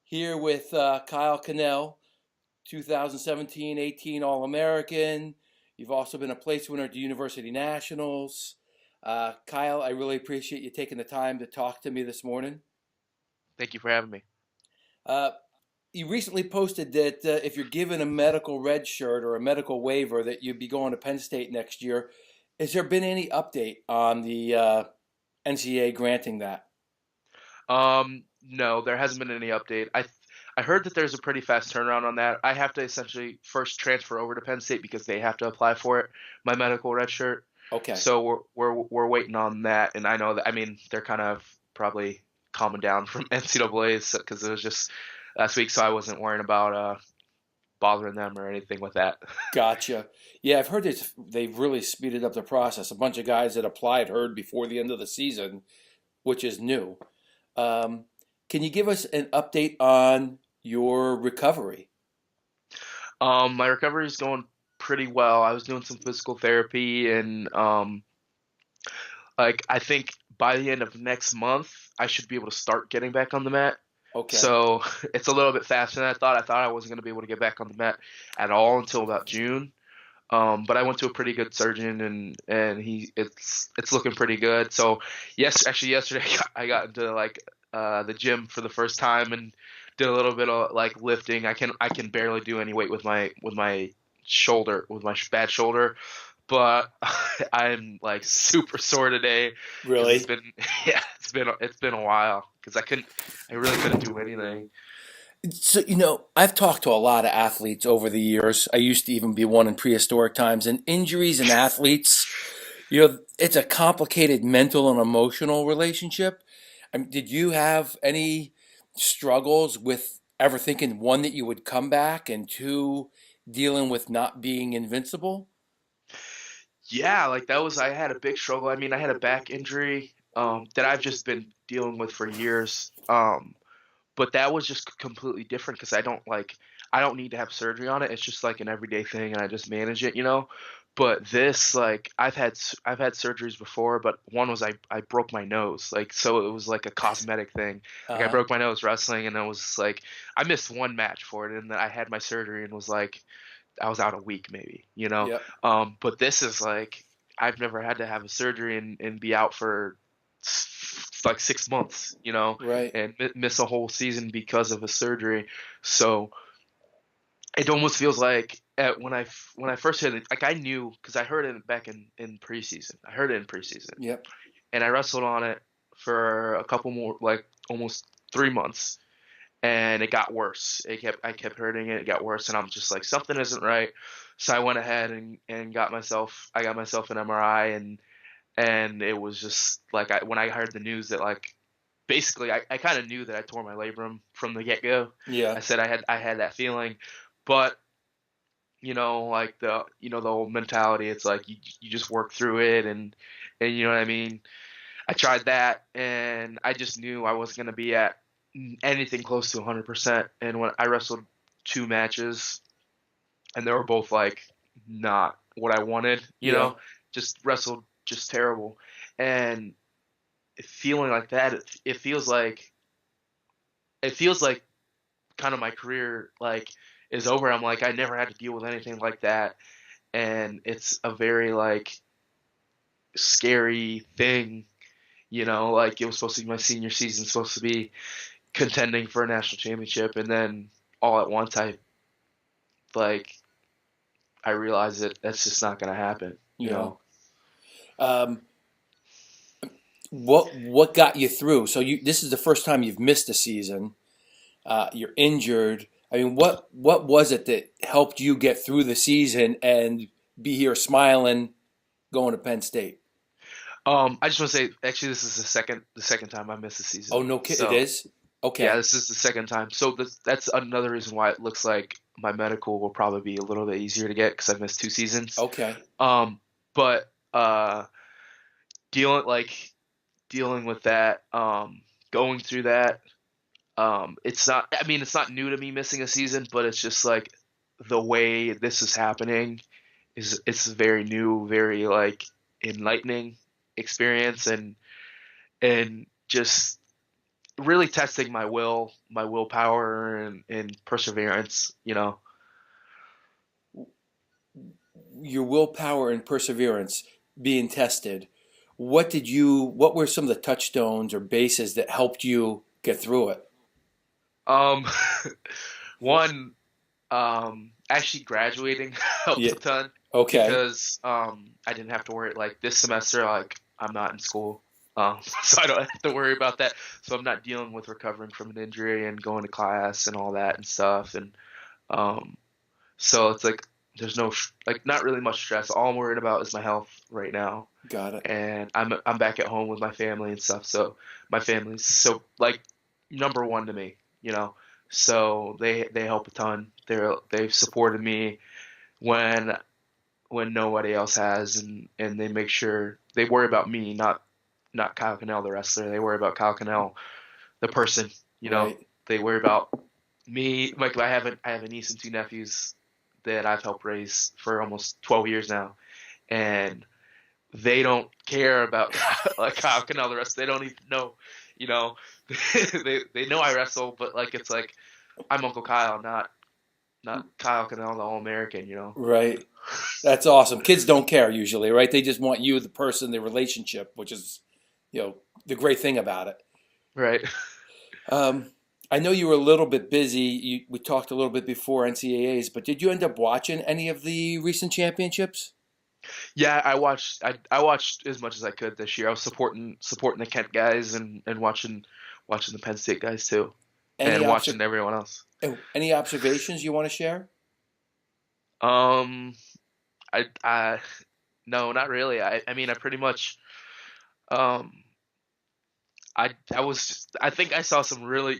Here with Kyle Conel, 2017-18 All-American. You've also been a place winner at the University Nationals. Kyle, I really appreciate you taking the time to talk to me this morning. Thank you for having me. Uh, you recently posted that if you're given a medical red shirt or a medical waiver, that you'd be going to Penn State next year. Has there been any update on the NCAA granting that? No, there hasn't been any update. I heard that there's a pretty fast turnaround on that. I have to essentially first transfer over to Penn State because they have to apply for it, my medical red shirt. Okay. So we're waiting on that, and I know that I mean they're kind of probably calming down from NCAA's because it was just last week, so I wasn't worrying about bothering them or anything with that. Gotcha. Yeah, I've heard they've really speeded up the process. A bunch of guys that applied heard before the end of the season, which is new. Um, can you give us an update on your recovery? My recovery is going pretty well. I was doing some physical therapy and like I think by the end of next month, I should be able to start getting back on the mat. Okay. So it's a little bit faster than I thought. I thought I wasn't going to be able to get back on the mat at all until about June. But I went to a pretty good surgeon and it's looking pretty good. So yes, actually yesterday I got into like the gym for the first time and did a little bit of like lifting. I can barely do any weight with my shoulder with my bad shoulder, but I'm like super sore today because it's Really? been yeah it's been a while because I really couldn't do anything. So, I've talked to a lot of athletes over the years. I used to even be one in prehistoric times, and injuries in athletes, it's a complicated mental and emotional relationship. Did you have any struggles with ever thinking, one, that you would come back, and two, dealing with not being invincible? Yeah, like that was I had a big struggle. I mean, I had a back injury that I've just been dealing with for years. But that was just completely different because I don't need to have surgery on it. It's just like an everyday thing, and I just manage it, you know. But this, like, I've had surgeries before, but one was I broke my nose, like, so it was like a cosmetic thing. Like I Uh-huh. broke my nose wrestling, and it was like I missed one match for it, and then I had my surgery, and was like I was out a week maybe, you know. Yep. But this is like I've never had to have a surgery and be out for like 6 months, you know, Right. and miss a whole season because of a surgery. So it almost feels like when I first hit it, like I knew because I heard it back in preseason. I heard it in preseason, Yep. and I wrestled on it for a couple more, like almost 3 months, and it got worse. I kept hurting it. It got worse, and I'm just like something isn't right. So I went ahead and got myself an MRI, and it was just like when I heard the news that like basically I kind of knew that I tore my labrum from the get go. Yeah. I said I had that feeling, but like the old mentality, it's like you just work through it and you know what I mean. I tried that, and I just knew I wasn't gonna be at anything close to 100%. And when I wrestled 2 matches, and they were both like not what I wanted, Yeah. just wrestled just terrible. And feeling like that, it feels like kind of my career like is over. I'm like I never had to deal with anything like that, and it's a very like scary thing. Like it was supposed to be my senior season, supposed to be contending for a national championship, and then all at once like I realized that that's just not going to happen. You Yeah. know. Um, what got you through? So this is the first time you've missed a season. You're injured. I mean, what was it that helped you get through the season and be here smiling, going to Penn State? I just want to say, actually, this is the second time I missed a Oh, season. no kid, it So is. yeah, Okay. this is the second time. So that's another reason why it looks like my medical will probably be a little bit easier to get because I've missed 2 seasons. Okay. Um, but dealing like dealing with that, going through that, it's not. I mean, it's not new to me missing a season, but it's just like the way this is happening it's very new, very like enlightening experience, and just really testing my willpower and perseverance, you know. Your willpower and perseverance being tested. What were some of the touchstones or bases that helped you get through it? Um, one, actually graduating helped Yeah. a ton Okay. because I didn't have to worry like this semester like I'm not in school. So I don't have to worry about that. So I'm not dealing with recovering from an injury and going to class and all that and stuff. And um, so it's like there's no like not really much stress. All I'm worried about is my health right now, Got it. and I'm back at home with my family and stuff. So my family's so like number one to me, you know. So they help a ton. They've supported me when nobody else has, and they make sure they worry about me, not Kyle Conel the wrestler. They worry about Kyle Conel the person, you know. Right. They worry about me. Like I have a niece and two nephews that I've helped raise for almost 12 years now, and they don't care about like Kyle Conel the wrestler. They don't even know, you know. They know I wrestle, but like it's like I'm Uncle Kyle, not Kyle Conel the All American, you know. Right. That's awesome. Kids don't care usually, right? They just want you, the person, the relationship, which is, the great thing about it. Right. Um, I know you were a little bit busy. We talked a little bit before NCAAs, but did you end up watching any of the recent championships? Yeah, I watched as much as I could this year. I was supporting the Kent guys and watching the Penn State guys too, Any and obser- watching everyone else. any observations you want to share? Um, I no, not really. I mean, I pretty much um I think I saw some really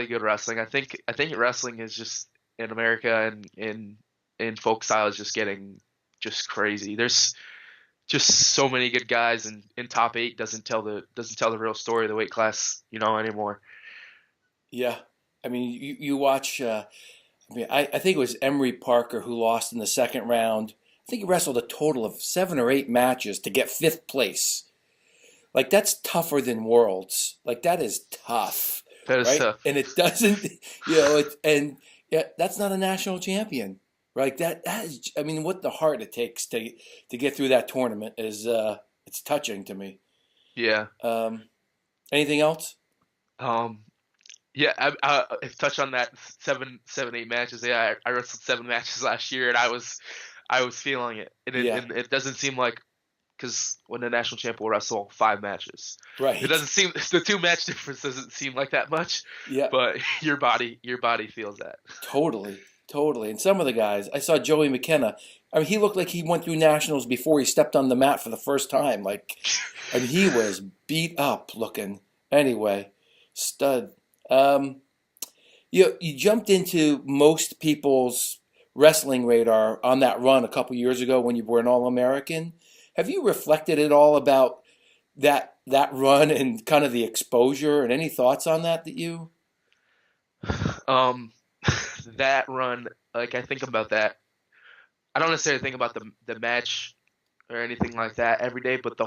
good wrestling. I think wrestling is just in America and in folk style is just getting just crazy. There's just so many good guys, and in top eight doesn't tell the real story of the weight class, you know, anymore. Yeah. I mean, you watch. I think it was Emery Parker who lost in the second round. I think he wrestled a total of 7 or 8 matches to get fifth place. Like that's tougher than Worlds. Like that is tough, That is right? tough. And it doesn't, and yeah, that's not a national champion, right? That is, I mean, what the heart it takes to get through that tournament is it's touching to me. Yeah. Um, anything else? Um. Yeah. If touch on that 8 matches. Yeah, I wrestled 7 matches last year, and I was feeling it, and Yeah, it doesn't seem like because when the national champ will wrestle 5 matches, it right. doesn't seem the 2 match difference doesn't seem like that much, Yeah, but your body feels that. totally, totally. And some of the guys, I saw Joey McKenna. I mean, he looked like he went through nationals before he stepped on the mat for the first time. Like, I mean, he was beat up looking. Anyway, stud. Um, you jumped into most people's wrestling radar on that run a couple years ago when you were an All American. Have you reflected at all about that run and kind of the exposure and any thoughts on that you? Um, that run, like I think about that. I don't necessarily think about the match or anything like that every day, but the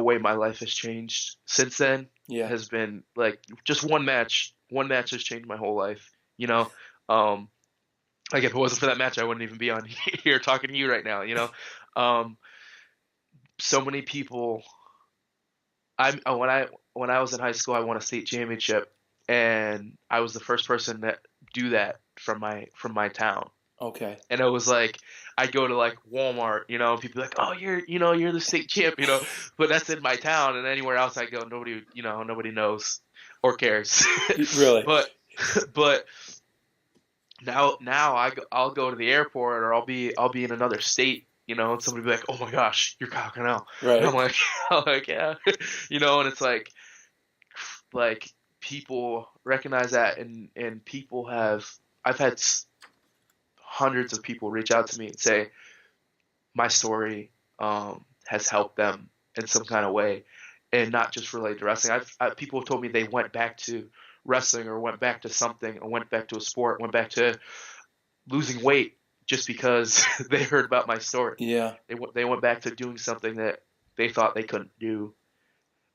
way my life has changed since then Yeah, has been like just one match has changed my whole life, you know. Um, like if it wasn't for that match, I wouldn't even be on here talking to you right now, you know. Um, so many people. When I was in high school, I won a state championship, and I was the first person to do that from my town. okay. And it was like I'd go to like Walmart, you know, and people be like, "Oh, you're the state champ," you know, but that's in my town, and anywhere else I go, nobody knows or cares. Really? but but now I'll go to the airport or I'll be in another state, you know, and somebody be like, "Oh my gosh, you're Kyle Cornell," and I'm Right. like, I'm like yeah, you know, and it's like people recognize that, and people have I've had hundreds of people reach out to me and say my story has helped them in some kind of way, and not just related to wrestling. People have told me they went back to wrestling or went back to something or went back to a sport, went back to losing weight just because they heard about my story. Yeah. They went back to doing something that they thought they couldn't do,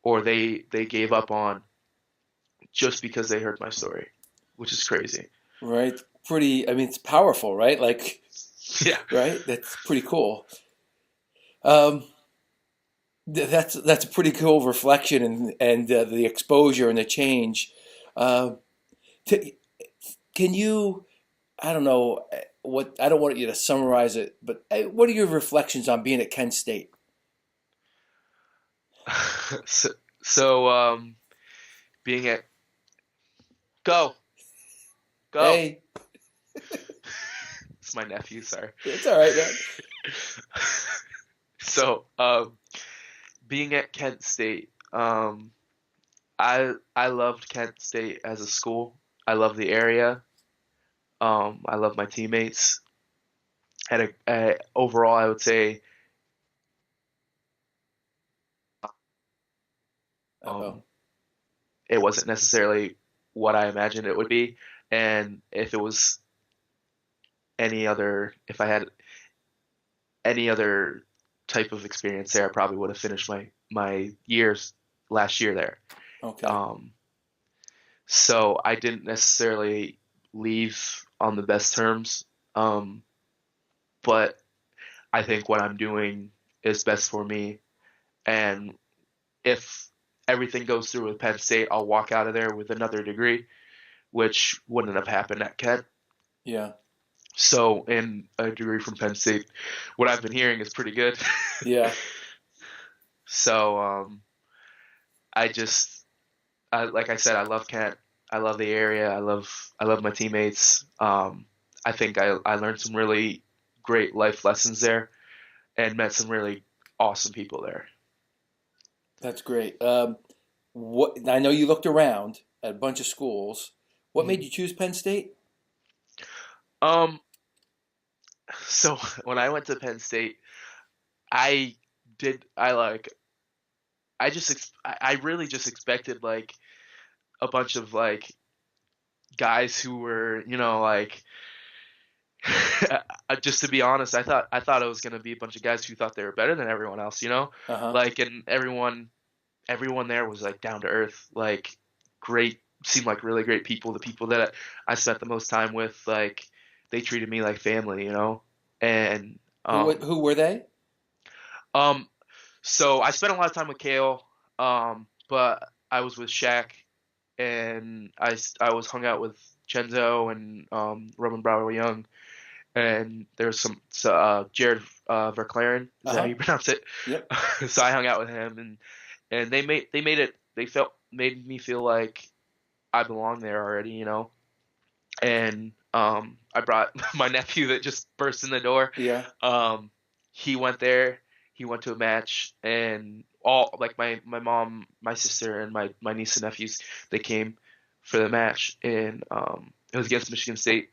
or they gave up on just because they heard my story, which is crazy. Right. Pretty. I mean, it's powerful, right? Like, Yeah. right. That's pretty cool. Um, that's a pretty cool reflection and the exposure and the change. Uh, t can you? I don't know what. I don't want you to summarize it, but what are your reflections on being at Kent State? so, so being at go go. Hey, It's my nephew. Sorry. it's all right, man. So being at Kent State, I loved Kent State as a school. I love the area. I love my teammates. Overall, I would say Uh-oh. um, it wasn't necessarily what I imagined it would be. And if it was if I had any other type of experience there, I probably would have finished my years last year there. Okay. Um, so I didn't necessarily leave on the best terms, but I think what I'm doing is best for me. And if everything goes through with Penn State, I'll walk out of there with another degree, which wouldn't have happened at Kent. Yeah. So, in a degree from Penn State, what I've been hearing is pretty good. Yeah. So, I just, like I said, I love Kent. I love the area. I love my teammates. I think I learned some really great life lessons there and met some really awesome people there. That's great. What I know you looked around at a bunch of schools. What made Mhm. you choose Penn State? Um, so when I went to Penn State, I I like, I really just expected like a bunch of like guys who were, just to be honest, I thought it was gonna be a bunch of guys who thought they were better than everyone else, Uh-huh. like, and everyone there was like down to earth, like great, seemed like really great people. The people that I spent the most time with, like they treated me like family, and Who were they? um, so I spent a lot of time with Kale, but I was with Shaq, and I was hung out with Chenzo and Roman Brower Young, and there's Jared Verclaren, is that how Uh-huh. you pronounce it? Yep. So I hung out with him, and they made me feel like I belong there already, and I brought my nephew that just burst in the door. Yeah. Um, he went there. He went to a match, and all like my mom, my sister, and my niece and nephews, they came for the match, and it was against Michigan State,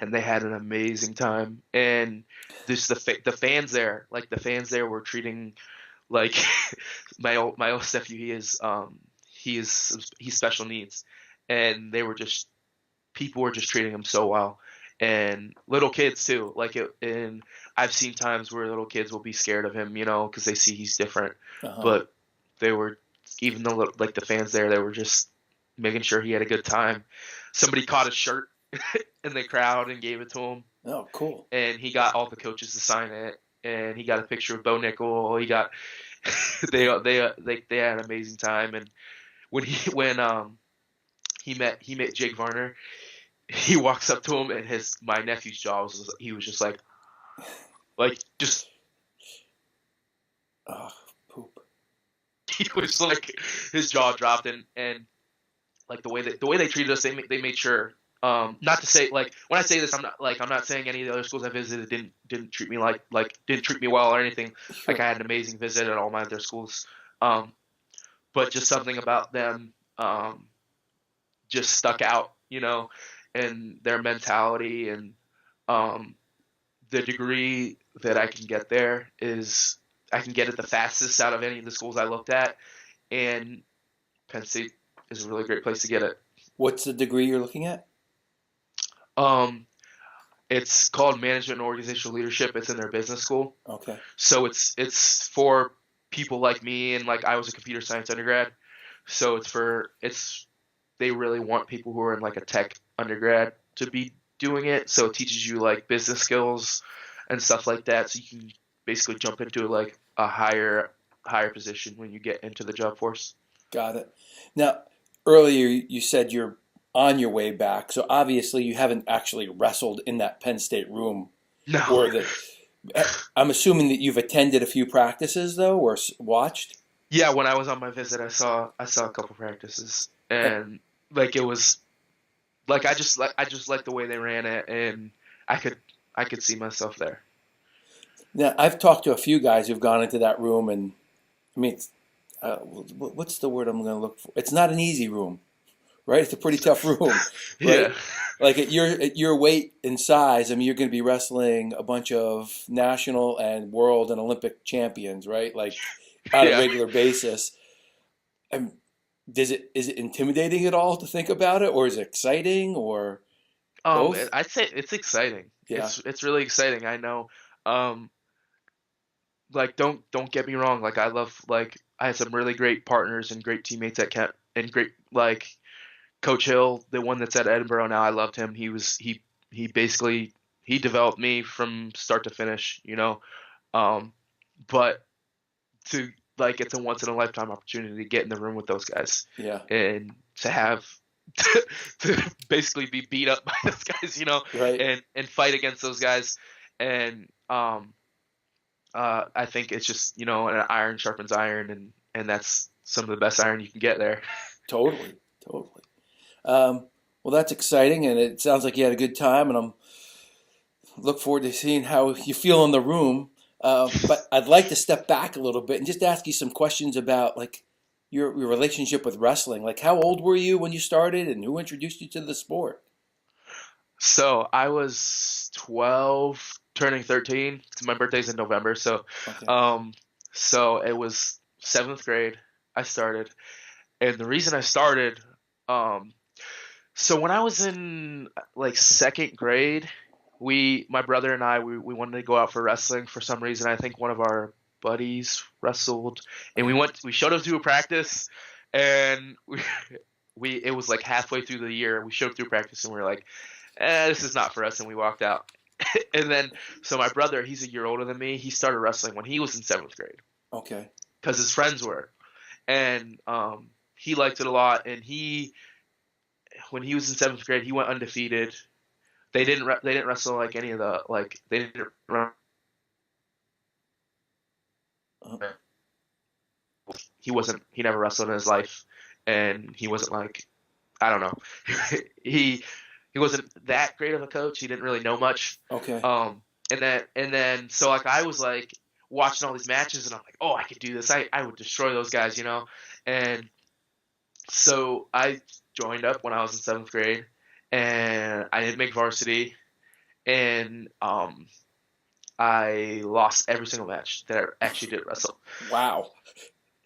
and they had an amazing time. And the fans there, like the fans there, were treating like my oldest nephew. He's special needs, and they were just people were just treating him so well, and little kids too. And I've seen times where little kids will be scared of him, because they see he's different. Uh-huh. But they were, even though like the fans there, they were just making sure he had a good time. Somebody caught his shirt in the crowd and gave it to him, Oh, cool. and he got all the coaches to sign it, and he got a picture of Bo Nickel. He got they had an amazing time. And when he met Jake Varner, he walks up to him, and my nephew's jaw he was just just Oh, poop. he was like, his jaw dropped. And like the way they treated us, they made sure, not to say, like, when I say this, I'm not saying any of the other schools I visited didn't treat me didn't treat me well or anything. Like, Sure. I had an amazing visit at all my other schools, um but just something about them, just stuck out, and their mentality, and um the degree that I can get there is, I can get it the fastest out of any of the schools I looked at, and Penn State is a really great place to get it. What's the degree you're looking at? Um, it's called Management and Organizational Leadership. It's in their business school, Okay. so it's for people like me, and like I was a computer science undergrad, so they really want people who are in like a tech undergrad to be doing it. So it teaches you like business skills and stuff like that. So you can basically jump into like a higher position when you get into the job force. Got it. Now, earlier you said you're on your way back, so obviously you haven't actually wrestled in that Penn State room, No. or the. I'm assuming that you've attended a few practices though, or watched. Yeah, when I was on my visit, I saw a couple practices, Eh, and like it was like I just like the way they ran it, and I could see myself there. Now, I've talked to a few guys who've gone into that room, and I mean, what's the word I'm going to look for? It's not an easy room, right? It's a pretty tough room, right? Yeah. Like at your weight and size, I mean, you're going to be wrestling a bunch of national and world and Olympic champions, right? Like on a Yeah. regular basis. And is it intimidating at all to think about it, or is it exciting, or both? I'd say it's exciting. Yeah, It's really exciting. I know. Um, like don't get me wrong. Like I had some really great partners and great teammates at Kent and great like Coach Hill, the one that's at Edinburgh now. I loved him. He basically he developed me from start to finish. Um, but to like it's a once in a lifetime opportunity to get in the room with those guys yeah, and to have to basically be beat up by those guys, right. and fight against those guys. And I think it's just an iron sharpens iron, and that's some of the best iron you can get there. Totally, totally. Well, that's exciting, and it sounds like you had a good time, and I'm look forward to seeing how you feel in the room. But I'd like to step back a little bit and just ask you some questions about like your relationship with wrestling. Like, how old were you when you started, and who introduced you to the sport? So I was 12, turning 13. My birthday's in November, so Okay. um, so it was seventh grade. I started, and the reason I started, um, so when I was in like second grade, my brother and we wanted to go out for wrestling for some reason. I think one of our buddies wrestled, and we showed up to a practice, and it was like halfway through the year. We showed up through practice, and we were like, this is not for us, and we walked out. And then, so my brother, he's a year older than me. He started wrestling when he was in seventh grade Okay. because his friends were, and he liked it a lot. And when he was in seventh grade, he went undefeated. They didn't wrestle like any of the like they didn't. Uh, He never wrestled in his life, and he wasn't like, I don't know, he he wasn't that great of a coach. He didn't really know much. okay. And then so like I was like watching all these matches, and I'm like, oh, I could do this. I would destroy those guys. And so I joined up when I was in seventh grade, and I didn't make varsity, and I lost every single match that I actually did wrestle. Wow.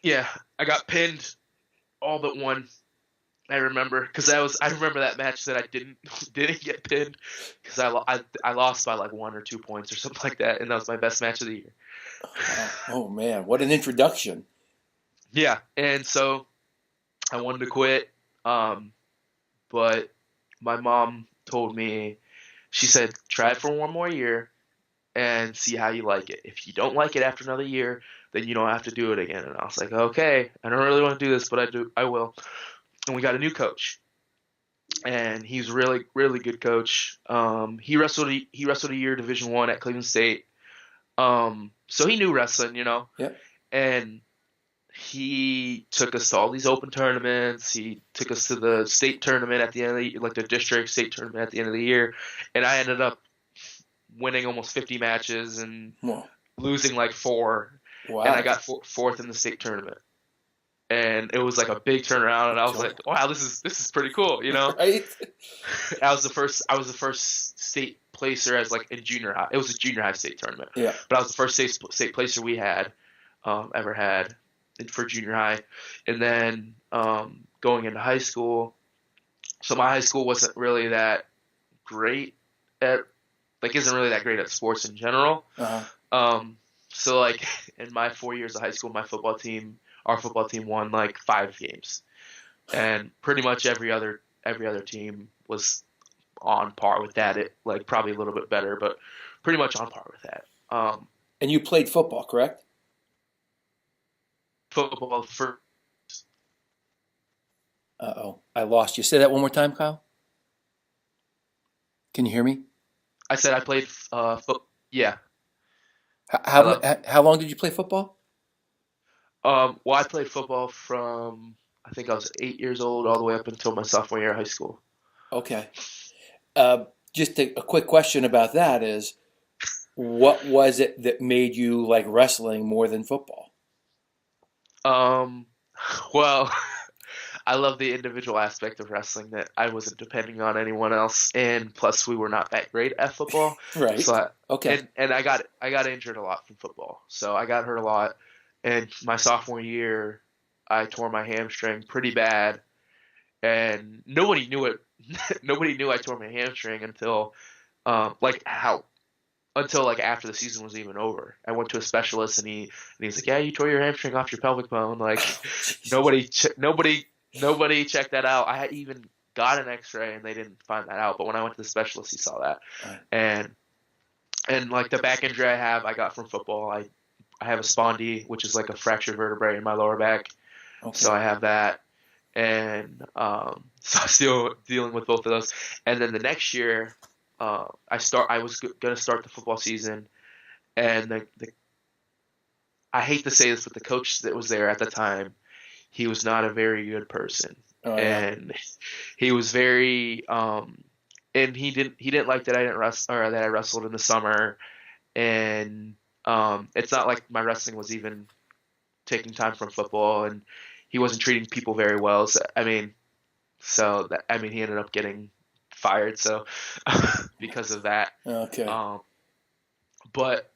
Yeah, I got pinned all but one. I remember because I remember that match that I didn't get pinned because I lost by like 1 or 2 points or something like that, and that was my best match of the year. Oh man, what an introduction. Yeah, and so I wanted to quit, but my mom told me, she said, try it for one more year and see how you like it. If you don't like it after another year, then you don't have to do it again. And I was like, okay, I don't really want to do this, but I will. And we got a new coach, and he's a really, really good coach. He wrestled a year Division I at Cleveland State. So he knew wrestling, Yep. and he took us to all these open tournaments. He took us to the state tournament at the end of the like the district state tournament at the end of the year, and I ended up winning almost 50 matches and Wow. losing like 4, Wow. and I got fourth in the state tournament. And it was like a big turnaround, and I was like, "Wow, this is pretty cool," Right? I was the first state placer as like in junior high. It was a junior high state tournament, Yeah. but I was the first state placer we had ever had for junior high. And then going into high school, so my high school wasn't really that great at isn't really that great at sports in general. Uh-huh. Um, So like in my 4 years of high school, our football team won like 5 games, and pretty much every other team was on par with that. It like probably a little bit better, but pretty much on par with that. And you played football, correct? Football for Uh-oh. I lost you. Say that one more time, Kyle. Can you hear me? I said I played foot. Yeah, How hello. how long did you play football? Well, I played football from I think I was 8 years old all the way up until my sophomore year of high school. Okay. Just a quick question about that is, what was it that made you like wrestling more than football? Um, well, I love the individual aspect of wrestling that I wasn't depending on anyone else, and plus we were not that great at football. So Right. Okay. and I got injured a lot from football, so I got hurt a lot. And my sophomore year, I tore my hamstring pretty bad, and nobody knew it. Nobody knew I tore my hamstring like how until like after the season was even over. I went to a specialist, and he's like, "Yeah, you tore your hamstring off your pelvic bone." Like Jesus. nobody checked that out. I had even got an X-ray, and they didn't find that out. But when I went to the specialist, he saw that, Right. and like the back injury I got from football. I have a spondy, which is like a fractured vertebrae in my lower back. So Okay. I have that, and so I'm still dealing with both of those. And then the next year, I was gonna start the football season, and I hate to say this, but the coach that was there at the time, he was not a very good person, Oh yeah. and he was very and he didn't like that I didn't wrestle or that I wrestled in the summer, and it's not like my wrestling was even taking time from football, and he wasn't treating people very well. So I mean he ended up getting fired so because of that. Okay. Um, but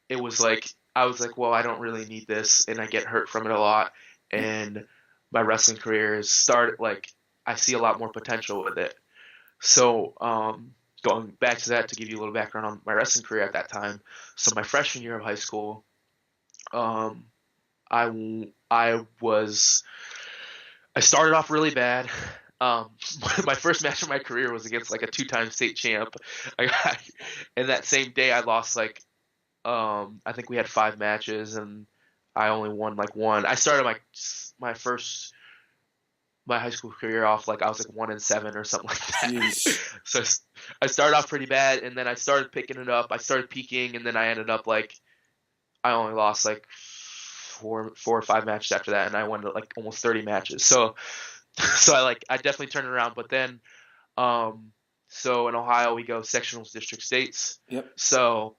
it was like I was like, well, I don't really need this, and I get hurt from it a lot, and my wrestling career is started like I see a lot more potential with it. So going back to that to give you a little background on my wrestling career at that time. So my freshman year of high school, um, I started off really bad. Um, my first match of my career was against like a two-time state champ. I, and that same day I lost like I think we had 5 matches, and I only won like one. I started my high school career off like I was like 1-7 or something like that. Jeez. So I started off pretty bad, and then I started picking it up. I started peaking, and then I ended up like I only lost like four or 5 matches after that, and I won like almost 30 matches. So I definitely turned it around. But then so in Ohio we go sectionals, district, states. Yep. So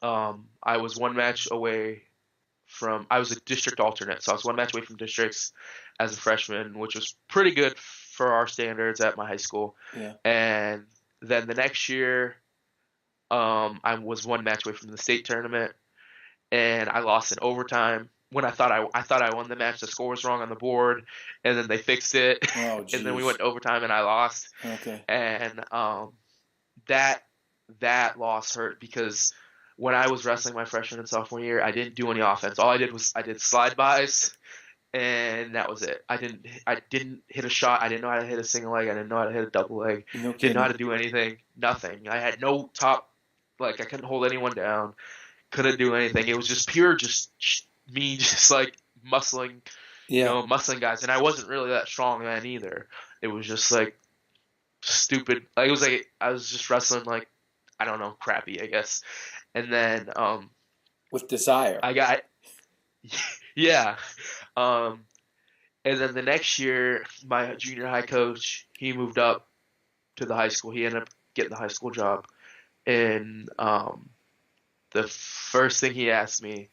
I was one match away I was a district alternate, so I was one match away from districts as a freshman, which was pretty good for our standards at my high school. Yeah. And then the next year, I was one match away from the state tournament, and I lost in overtime. When I thought I won the match, the score was wrong on the board, and then they fixed it, Oh and then we jeez. went to overtime, and I lost. Okay. And that that loss hurt because when I was wrestling my freshman and sophomore year, I didn't do any offense. All I did was I did slide bys, and that was it. I didn't hit a shot. I didn't know how to hit a single leg. I didn't know how to hit a double leg. No Didn't know how kidding. to do anything. Nothing. I had no top. Like I couldn't hold anyone down. Couldn't do anything. It was just pure, just me, just like muscling, Yeah. muscling guys. And I wasn't really that strong then either. It was just like stupid. Like it was like I was just wrestling like I don't know, crappy, I guess. And then With desire. I got yeah. Um, and then the next year, my junior high coach, he moved up to the high school. He ended up getting the high school job. And the first thing he asked me,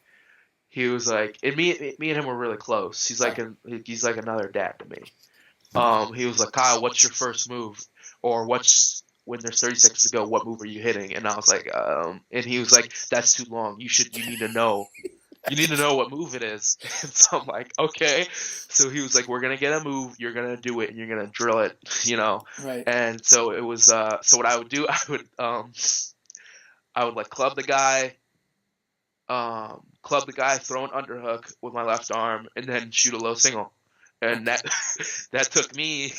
he was like, and me and him were really close. He's like another dad to me. He was like, Kyle, what's your first move? Or when there's 30 seconds to go, what move are you hitting? And I was like, and he was like, that's too long. You need to know. You need to know what move it is. And so I'm like, okay. So he was like, we're going to get a move. You're going to do it, and you're going to drill it. Right. And so it was, so what I would do, I would like club the guy, club the guy, throw an underhook with my left arm, and then shoot a low single. And that that took me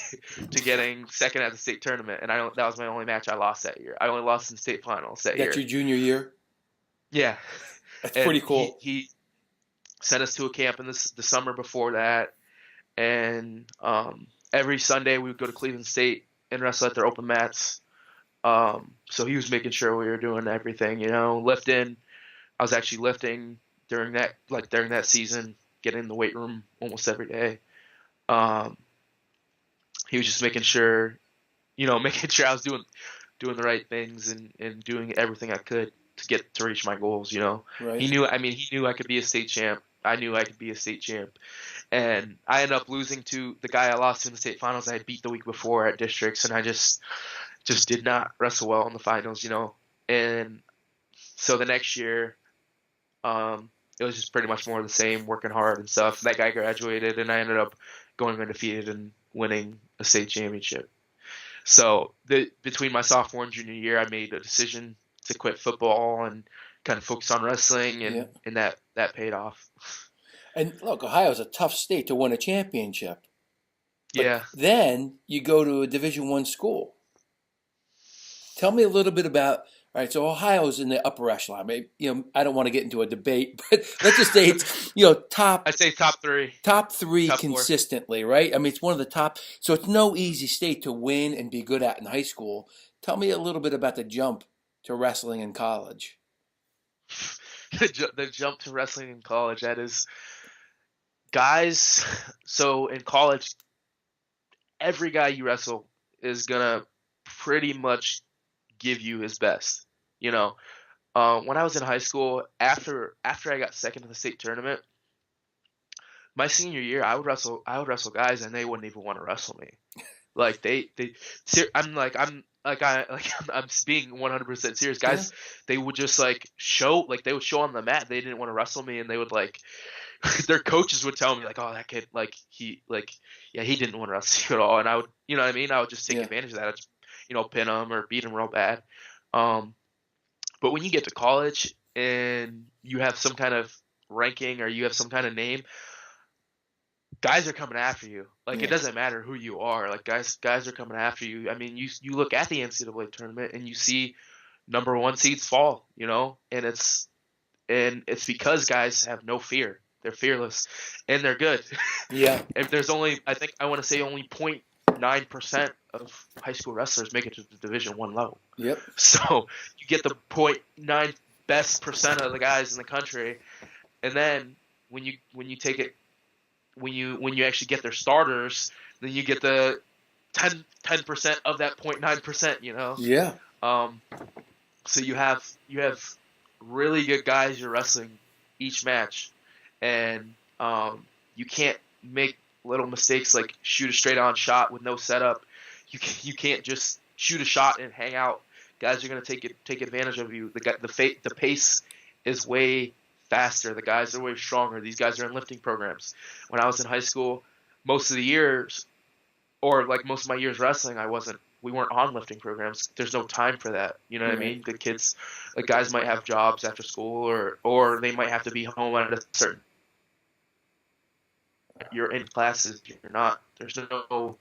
to getting second at the state tournament. And that was my only match I lost that year. I only lost in state finals that That's year. your junior year? Yeah. That's And pretty cool. he sent us to a camp in the summer before that. And every Sunday we would go to Cleveland State and wrestle at their open mats. So he was making sure we were doing everything, lifting. I was actually lifting during that season, getting in the weight room almost every day. He was just making sure I was doing the right things and doing everything I could to reach my goals. Right. He knew I could be a state champ. I knew I could be a state champ. And I ended up losing to the guy I lost in the state finals. I had beat the week before at districts, and I just did not wrestle well in the finals, And so the next year, it was just pretty much more of the same, working hard and stuff. That guy graduated, and I ended up going undefeated and winning a state championship. So between my sophomore and junior year, I made a decision to quit football and kind of focus on wrestling, and that paid off. And look, Ohio's a tough state to win a championship. But Yeah. then you go to a Division I school. Tell me a little bit about. All right, so Ohio's in the upper echelon. Maybe, I don't want to get into a debate, but let's just say it's top. I'd say top three. Top three Top consistently, right? I mean, it's one of the top. So it's no easy state to win and be good at in high school. Tell me a little bit about the jump to wrestling in college. The jump to wrestling in college, that is, guys. So in college, every guy you wrestle is gonna pretty much give you his best. When I was in high school, after I got second in the state tournament, my senior year, I would wrestle guys, and they wouldn't even want to wrestle me. Like I'm being 100% serious. Guys, they would just show on the mat they didn't want to wrestle me, and they would their coaches would tell me oh, that kid he didn't want to wrestle you at all, and I would I would just take advantage of that. I'd just, pin them or beat them real bad. But when you get to college and you have some kind of ranking or you have some kind of name, guys are coming after you. It doesn't matter who you are. Guys are coming after you. I mean, you look at the NCAA tournament and you see number one seeds fall, and it's because guys have no fear. They're fearless and they're good. Yeah. If there's only, I want to say only 0.9% of high school wrestlers make it to the Division I level. Yep. So you get the 0.9 best percent of the guys in the country, and then when you take it, when you actually get their starters, then you get the 10% of that 0.9%. Yeah. So you have really good guys you're wrestling each match, and you can't make little mistakes like shoot a straight on shot with no setup. You can't just shoot a shot and hang out. Guys are going to take advantage of you. The pace is way faster. The guys are way stronger. These guys are in lifting programs. When I was in high school, most of the years, or most of my years wrestling, we weren't on lifting programs. There's no time for that. You know what I mean? The guys might have jobs after school, or they might have to be home at a certain. You're in classes. You're not. There's no.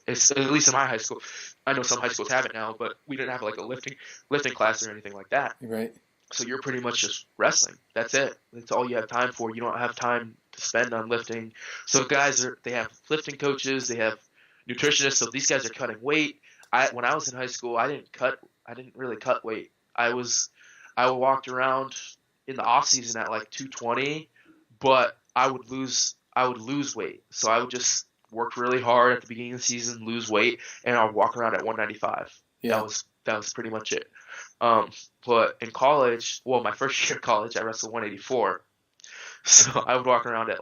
It's, at least in my high school. I know some high schools have it now, but we didn't have a lifting class or anything like that. Right. So you're pretty much just wrestling. That's it. That's all you have time for. You don't have time to spend on lifting. So guys they have lifting coaches, they have nutritionists. So these guys are cutting weight. When I was in high school, I didn't really cut weight. I walked around in the off season at 220, but I would lose weight. So I would just work really hard at the beginning of the season, lose weight, and I'll walk around at 195. Yeah. That was pretty much it. But in college, my first year of college, I wrestled 184. So I would walk around at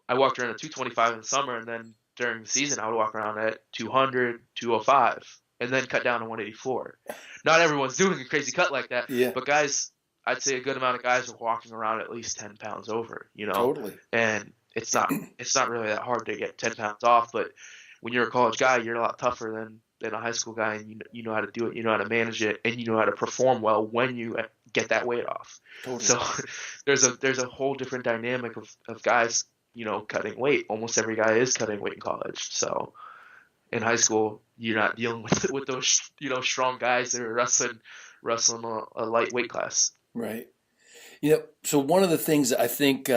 I walked around at 225 in the summer, and then during the season, I would walk around at 200, 205, and then cut down to 184. Not everyone's doing a crazy cut like that, but guys, I'd say a good amount of guys are walking around at least 10 pounds over, Totally. And it's not really that hard to get 10 pounds off, but when you're a college guy, you're a lot tougher than a high school guy, and you know how to do it, you know how to manage it, and you know how to perform well when you get that weight off. Totally. So there's a whole different dynamic of guys, cutting weight. Almost every guy is cutting weight in college. So in high school, you're not dealing with those strong guys that are wrestling a lightweight class. Right. So one of the things that I think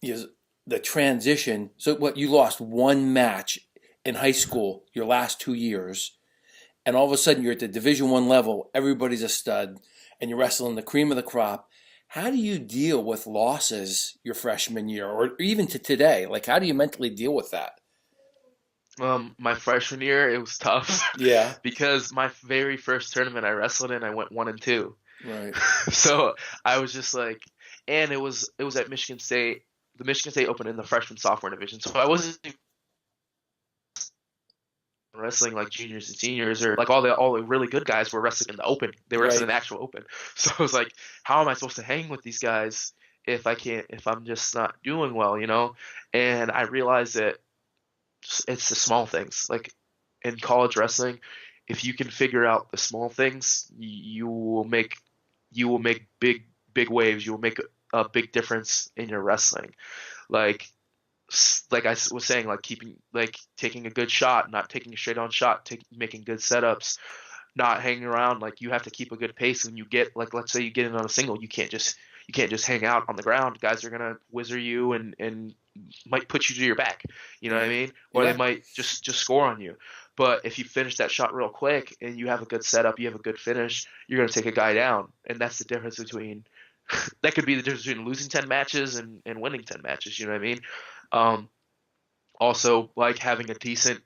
is the transition. So what, you lost one match in high school your last 2 years, and all of a sudden you're at the Division I level. Everybody's a stud, and you're wrestling the cream of the crop. How do you deal with losses your freshman year, or even to today? Like, how do you mentally deal with that? My freshman year, it was tough Yeah. because my very first tournament I wrestled in, I went 1-2. Right. So I was just like, and it was at Michigan State. The Michigan State opened in the freshman sophomore division, so I wasn't wrestling like juniors and seniors, or like all the really good guys were wrestling in the open. They were wrestling in Right. the actual open. So I was like, how am I supposed to hang with these guys if I'm just not doing well, And I realized that it's the small things. Like in college wrestling, if you can figure out the small things, you will make big waves. You will make a big difference in your wrestling. Like like I was saying, like taking a good shot, not taking a straight on shot, making good setups, not hanging around. Like you have to keep a good pace when you get, like, let's say you get in on a single, you can't just hang out on the ground. Guys are gonna whizzer you and might put you to your back. You know what I Right. mean? Or they Yeah. might just score on you. But if you finish that shot real quick and you have a good setup, you have a good finish, you're gonna take a guy down, and that's the difference between that could be the difference between losing 10 matches and winning 10 matches. You know what I mean? Um, Also, like having a decent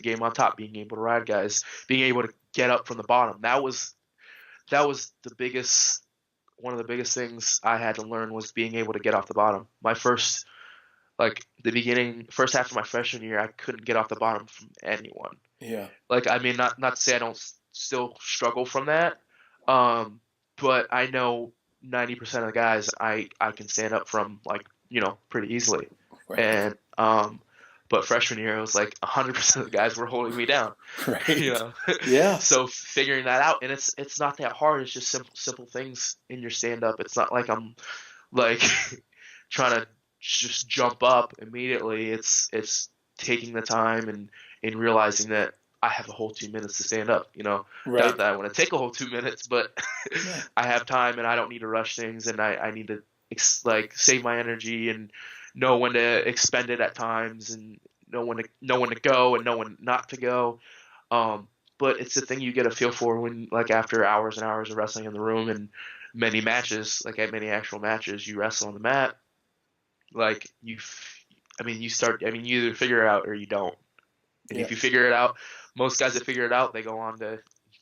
game on top, being able to ride guys, being able to get up from the bottom. That was the biggest one of the biggest things I had to learn, was being able to get off the bottom. My first like the beginning first half of my freshman year, I couldn't get off the bottom from anyone. Yeah. Like, I mean, not to say I don't still struggle from that, um, but I know 90% of the guys I can stand up from, like, pretty easily. Right. And but freshman year, it was like 100% of the guys were holding me down. you Right. know. Yeah. So figuring that out, and it's not that hard. It's just simple things in your stand up. It's not like I'm like trying to just jump up immediately. It's taking the time and realizing that I have a whole 2 minutes to stand up. Not Right. that I want to take a whole 2 minutes, but Yeah. I have time and I don't need to rush things, and I need to like save my energy and know when to expend it at times, and know when to go and know when not to go. Um, but it's the thing you get a feel for when, like, after hours and hours of wrestling in the room and many matches, like at many actual matches, you wrestle on the mat. Like you either figure it out or you don't. And Yeah. if you figure it out, most guys that figure it out, they go on to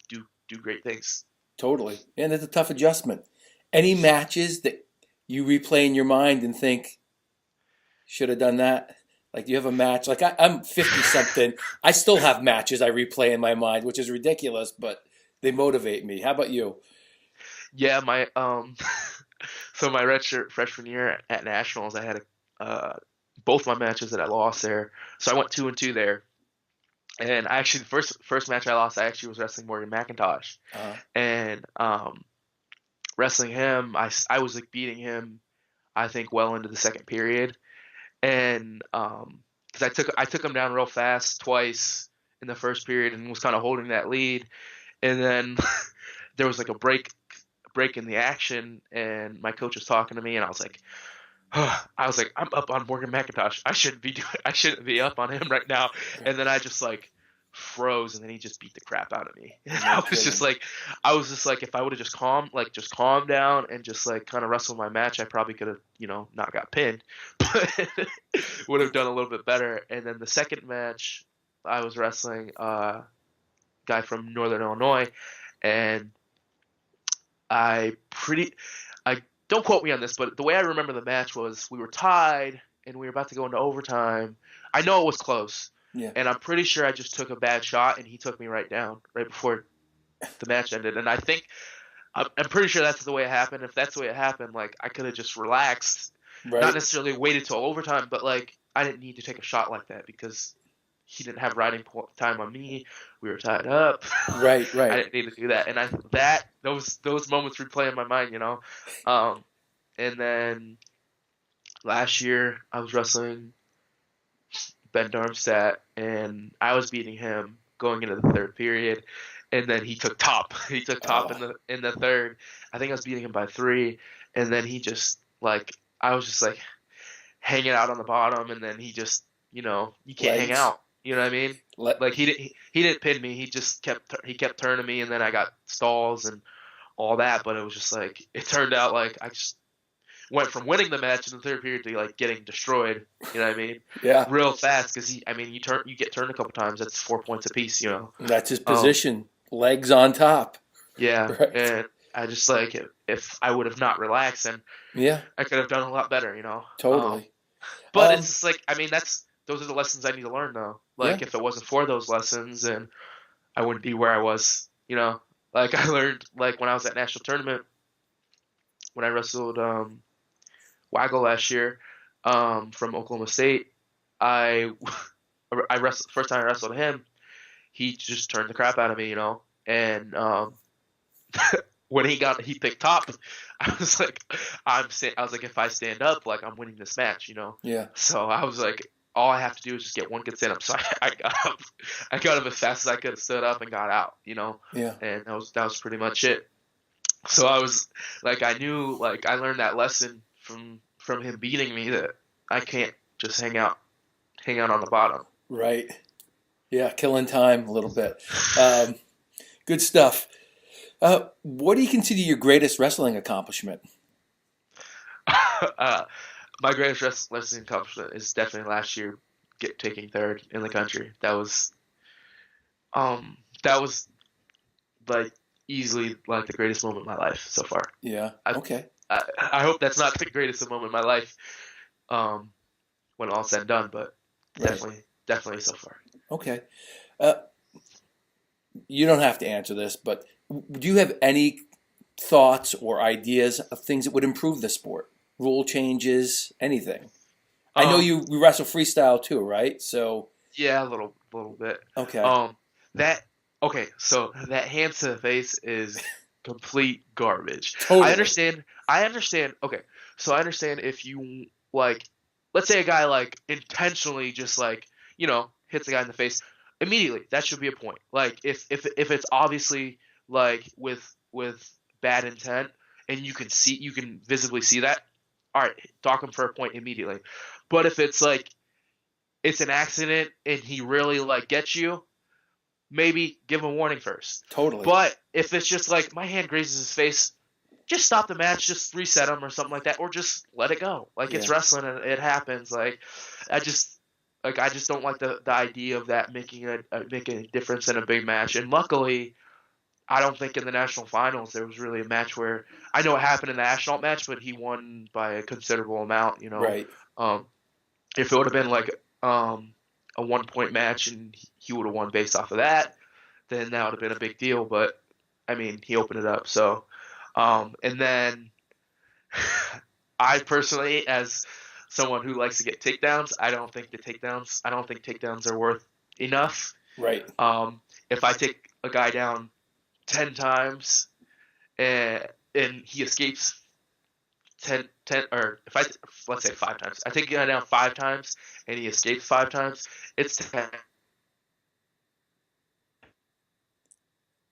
do great things. Totally. And it's a tough adjustment. Any matches that you replay in your mind and think, should have done that? Like, you have a match, like I'm 50 something. I still have matches I replay in my mind, which is ridiculous, but they motivate me. How about you? Yeah, my so my redshirt freshman year at nationals, I had both my matches that I lost there. So I went 2-2 there. And I actually, the first match I lost, I actually was wrestling Morgan McIntosh, Uh, and wrestling him, I was like beating him, I think, well into the second period, and because I took him down real fast twice in the first period and was kind of holding that lead, and then there was like a break in the action, and my coach was talking to me, and I was like, I'm up on Morgan McIntosh. I shouldn't be up on him right now. And then I just like froze, and then he just beat the crap out of me. And no just kidding. like, if I would have just calmed down and just like kind of wrestled my match, I probably could have, not got pinned, but would have done a little bit better. And then the second match, I was wrestling a guy from Northern Illinois, and I pretty I don't quote me on this, but the way I remember the match was we were tied and we were about to go into overtime. I know it was close, Yeah. and I'm pretty sure I just took a bad shot and he took me right down right before the match ended. And I think I'm pretty sure that's the way it happened. If that's the way it happened, like, I could have just relaxed, not Right. necessarily waited till overtime, but like I didn't need to take a shot like that because he didn't have riding time on me. We were tied up. Right, I right. didn't need to do that, and those moments replay in my mind, and then last year I was wrestling Ben Darmstadt, and I was beating him going into the third period, and then he took top. He took top Oh, in the third. I think I was beating him by 3, and then he just like I was just like hanging out on the bottom, and then he just you can't hang legs. out. You know what I mean? Let Like he didn't pin me. He kept turning me, and then I got stalls and all that. But it was just like it turned out like I just went from winning the match in the third period to like getting destroyed. You know what I mean? yeah. Real fast because you get turned a couple times. That's 4 points apiece. That's his Um, position. Legs on top. yeah, Right. and I just like if I would have not relaxed, and Yeah, I could have done a lot better. totally. But it's just like those are the lessons I need to learn though. Yeah. Like if it wasn't for those lessons, and I wouldn't be where I was. Like I learned like when I was at national tournament when I wrestled Waggle last year from Oklahoma State. I I wrestled first time I wrestled him. He just turned the crap out of me, and when he picked top, I was like, I was like, if I stand up, like I'm winning this match. Yeah. So I was like, all I have to do is just get one good stand up. So I got up, I got up as fast as I could, stood up and got out. Yeah. And that was pretty much it. So I was like, I knew, like I learned that lesson from him beating me that I can't just hang out on the bottom. Right. Yeah, killing time a little bit. Um, good stuff. What do you consider your greatest wrestling accomplishment? uh, my greatest wrestling accomplishment is definitely last year taking third in the country. That was like easily like the greatest moment of my life so far. Yeah. I Okay. I hope that's not the greatest moment of my life um, when all's said and done, but Right. definitely so far. Okay. Uh, you don't have to answer this, but do you have any thoughts or ideas of things that would improve the sport? Rule changes, anything? I know Um, you wrestle freestyle too, right? So, yeah, a little bit. okay. Um, that okay. So that hands to the face is complete garbage. Totally. I understand. Okay, so I understand if you like, let's say a guy like intentionally just like hits a guy in the face immediately. That should be a point. Like if it's obviously like with bad intent and you can visibly see that. All right, dock him for a point immediately. But if it's like it's an accident and he really like gets you, maybe give him a warning first. Totally. But if it's just like my hand grazes his face, just stop the match, just reset him or something like that, or just let it go. Like it's Yeah. wrestling and it happens. I just I just don't like the idea of that making a difference in a big match. And luckily, I don't think in the national finals there was really a match where I know it happened in the astronaut match, but he won by a considerable amount. Right. Um, if it would have been like a 1 point match and he would have won based off of that, then that would have been a big deal. But I mean, he opened it up. So, and then I personally, as someone who likes to get takedowns, I don't think takedowns are worth enough. Right. If I take a guy down 10 times and he escapes 10 or if I let's say 5 times, I take a guy down 5 times and he escapes 5 times, it's 10.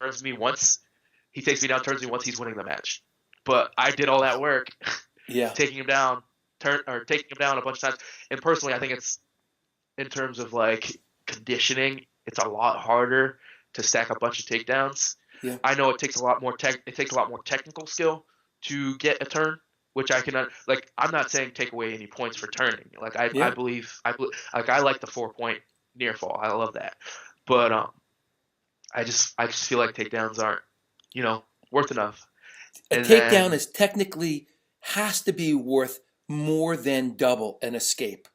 Turns me once, he takes me down, turns me once, he's winning the match. But I did all that work Yeah. taking him down, taking him down a bunch of times. And personally, I think it's in terms of like conditioning, it's a lot harder to stack a bunch of takedowns. Yeah. I know it takes a lot more technical skill to get a turn, which I can like. I'm not saying take away any points for turning. Like I Yeah. believe like I like the 4 point near fall. I love that, but I just feel like takedowns aren't worth enough. A And takedown then is technically has to be worth more than double an escape,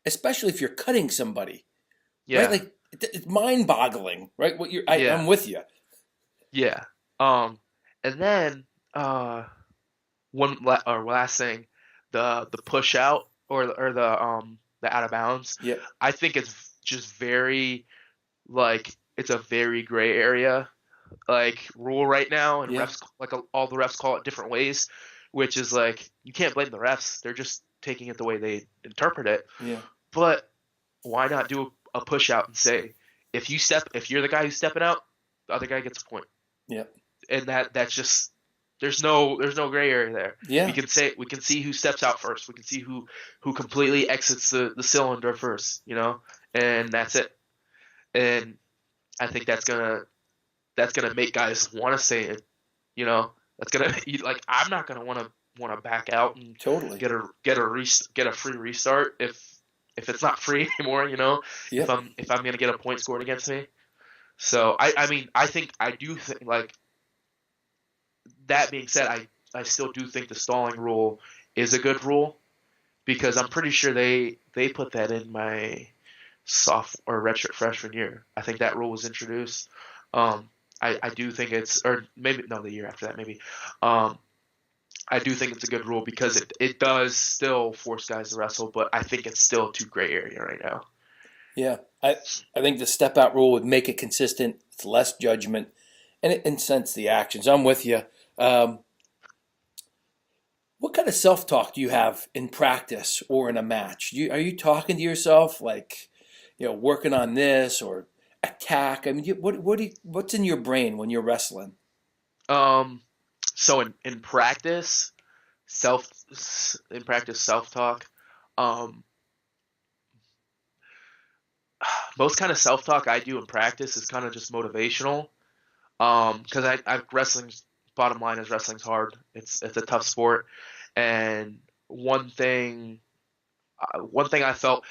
especially if you're cutting somebody, right? yeah, Like it's mind-boggling, right? What yeah, I'm with you. yeah. And then or last thing, the push out or the out of bounds. Yep. I think it's just very like it's a very gray area like rule right now, and Yeah. refs like all the refs call it different ways, which is like you can't blame the refs. They're just taking it the way they interpret it. Yeah. But why not do a push out and say if you're the guy who's stepping out, the other guy gets a point, Yeah. and that's just there's no gray area there. Yeah. We can see who steps out first. We can see who completely exits the cylinder first, you know, and that's it. And I think that's gonna make guys want to say it, you know. That's gonna like I'm not gonna want to back out and Totally. get a free restart if it's not free anymore, you know. Yep. If I'm gonna get a point scored against me. So I mean I do think like that being said, I still do think the stalling rule is a good rule because I'm pretty sure they put that in my soft or redshirt freshman year. I think that rule was introduced. I do think it's or maybe no the year after that maybe. I do think it's a good rule because it does still force guys to wrestle, but I think it's still too gray area right now. Yeah. I think the step out rule would make it consistent. It's less judgment, and it incents the actions. I'm with you. Um, what kind of self talk do you have in practice or in a match? Are you talking to yourself like, working on this or attack? I mean, what's in your brain when you're wrestling? Um, so in practice, self self talk. Um, most kind of self talk I do in practice is kind of just motivational. Because I wrestling's bottom line is wrestling's hard. It's a tough sport, and one thing I felt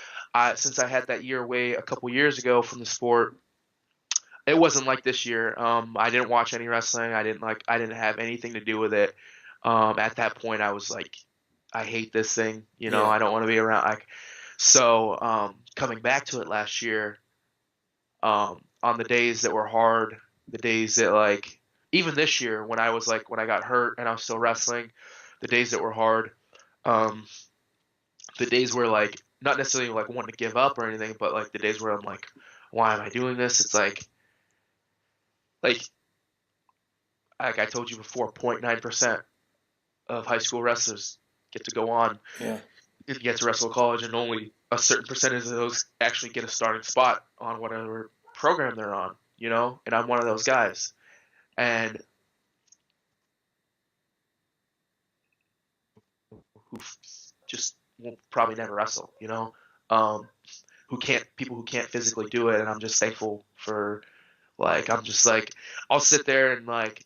since I had that year away a couple years ago from the sport, it wasn't like this year. I didn't watch any wrestling. I didn't have anything to do with it. At that point, I was like, I hate this thing. You know, Yeah. I don't want to be around. Like, so coming back to it last year, on the days that were hard, the days that like even this year when I was like when I got hurt and I was still wrestling, the days that were hard, um, the days where like not necessarily like wanting to give up or anything, but like the days where I'm like, why am I doing this? It's like like I told you before, 0.9% of high school wrestlers get to go on Yeah. and get to wrestle college, and only a certain percentage of those actually get a starting spot on whatever program they're on, you know? And I'm one of those guys. And who just will probably never wrestle, you know? Um, people who can't physically do it, and I'm just thankful for, like, I'm just like, I'll sit there and like,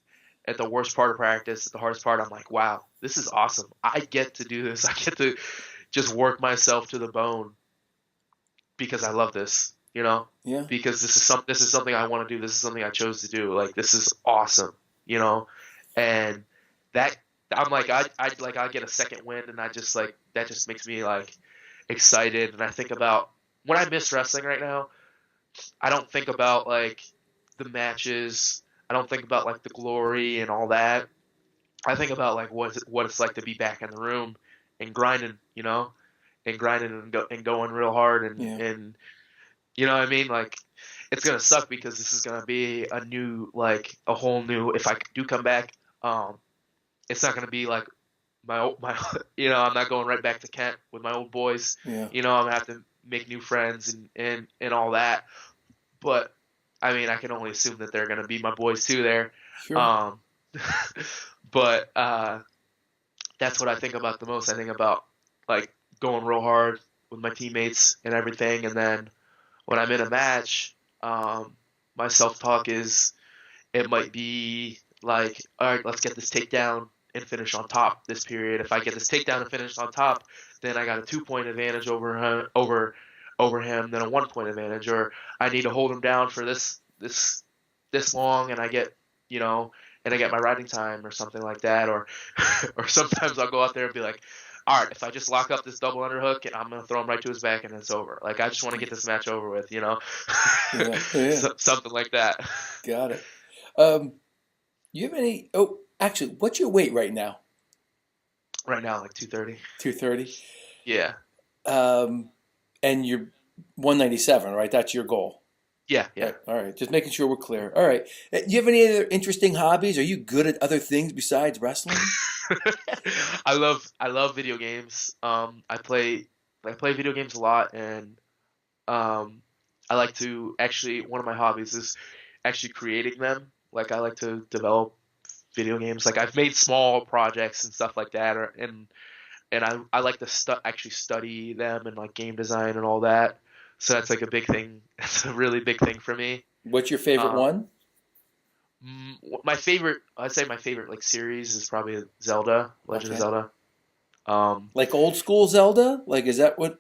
at the worst part of practice, at the hardest part, I'm like, wow, this is awesome. I get to do this. I get to just work myself to the bone because I love this, you know? Yeah. Because this is something I want to do. This is something I chose to do. Like this is awesome, you know? And that I'm like I get a second wind, and I just like that just makes me like excited. And I think about when I miss wrestling right now, I don't think about like the matches. I don't think about like the glory and all that. I think about like what it's like to be back in the room and grinding, you know, and grinding and going real hard Yeah. and you know what I mean? Like it's gonna suck because this is gonna be a new like a whole new. If I do come back, it's not gonna be like my you know I'm not going right back to Kent with my old boys. Yeah. You know I'm gonna have to make new friends and all that. But I mean I can only assume that they're gonna be my boys too there. Sure. Um, but that's what I think about the most. I think about like going real hard with my teammates and everything, and then when I'm in a match, my self-talk is it might be like, all right, let's get this takedown and finish on top this period. If I get this takedown and finish on top, then I got a 2 point advantage over him, then a 1 point advantage, or I need to hold him down for this long, and I get you know, and I get my riding time or something like that, or or sometimes I'll go out there and be like, all right, if I just lock up this double underhook, and I'm gonna throw him right to his back, and it's over. Like I just want to get this match over with, you know, Yeah. Yeah. something like that. Got it. Um, you have any? Oh, actually, what's your weight right now? Right now, like 230. 230. Yeah. Um, and 197, right? That's your goal. Yeah, yeah. Right. All right. Just making sure we're clear. All right. Do you have any other interesting hobbies? Are you good at other things besides wrestling? I love video games. I play video games a lot, and um, I like to actually one of my hobbies is actually creating them. Like I like to develop video games. Like I've made small projects and stuff like that, and I like to actually study them and like game design and all that. So that's like a big thing. That's a really big thing for me. What's your favorite Um, one? my favorite, I'd say my favorite like series is probably Zelda, Legend of Okay. Zelda. Um, Like old school Zelda? Like is that where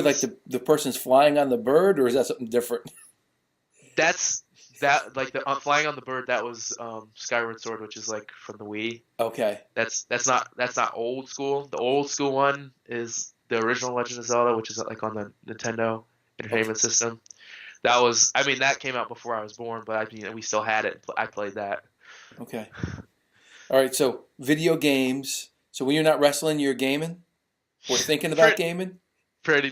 like the person's flying on the bird or is that something different? that's that like the flying on the bird. That was Skyward Sword, which is like from the Wii. Okay. That's not old school. The old school one is the original Legend of Zelda, which is like on the Nintendo Okay. Entertainment System. That was, I mean, that came out before I was born, but I mean, we still had it. I played that Okay. All right. So video games. So when you're not wrestling, you're gaming or thinking about pretty gaming? pretty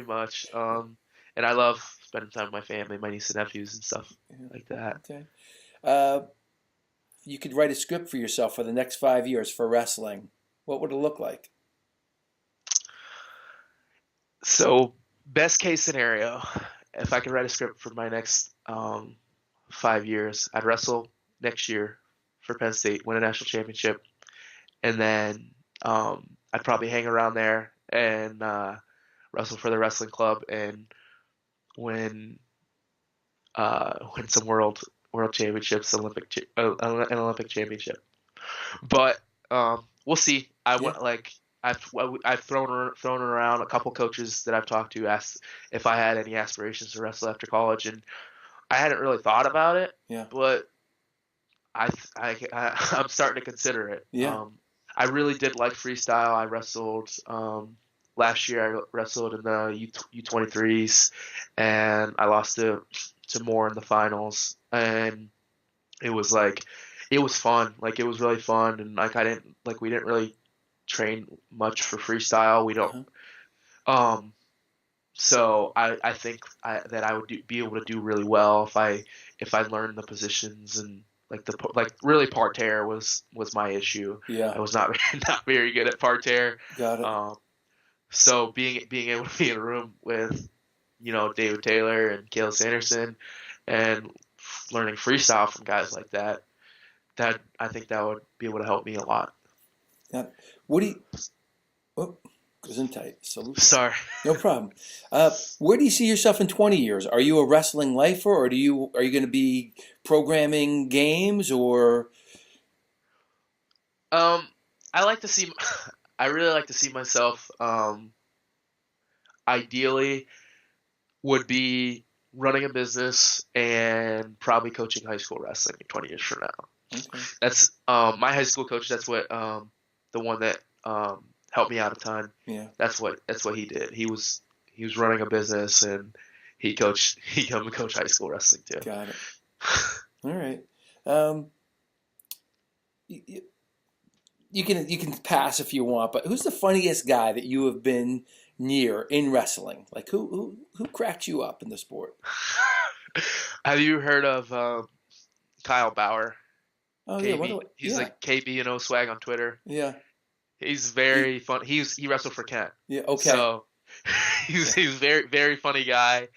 much. And I love spending time with my family, my niece and nephews and stuff Yeah. like that. Okay. Uh, you could write a script for yourself for the next 5 years for wrestling. What would it look like? So, best case scenario, if I could write a script for my next 5 years, I'd wrestle next year for Penn State, win a national championship, and then I'd probably hang around there and wrestle for the wrestling club and win win some world championships, an Olympic championship. But we'll see. I Yeah. want like I've thrown around a couple coaches that I've talked to asked if I had any aspirations to wrestle after college, and I hadn't really thought about it, Yeah. but I'm starting to consider it. Yeah. I really did like freestyle. I wrestled last year. I wrestled in the U23s, and I lost to Moore in the finals, and it was like it was fun. Like it was really fun, and like we didn't really train much for freestyle. We don't. Uh-huh. Um, so I think that I would be able to do really well if I learned the positions and like really parterre was my issue. Yeah. I was not not very good at parterre. Got it. Um, so being able to be in a room with David Taylor and Caleb Sanderson and learning freestyle from guys like that I think that would be able to help me a lot. Yeah. What do you? Oh, Gesundheit. Salute. Sorry. No problem. Where do you see yourself in 20 years? Are you a wrestling lifer, or are you going to be programming games, or Um, I like to see. I really like to see myself. Ideally, would be running a business and probably coaching high school wrestling 20 years from now. okay? That's my high school coach. That's what the one that helped me out a ton. Yeah, That's what he did. He was running a business and he helped me coach high school wrestling too. got it. All right. Um, you, you can pass if you want, but who's the funniest guy that you have been near in wrestling? Like who cracked you up in the sport? Have you heard of Kyle Bauer? Oh yeah, what do KB. I, He's yeah, like KB and O swag on Twitter. yeah, He's he, very fun. He wrestled for Kent, yeah. Okay, so yeah, he's very very funny guy.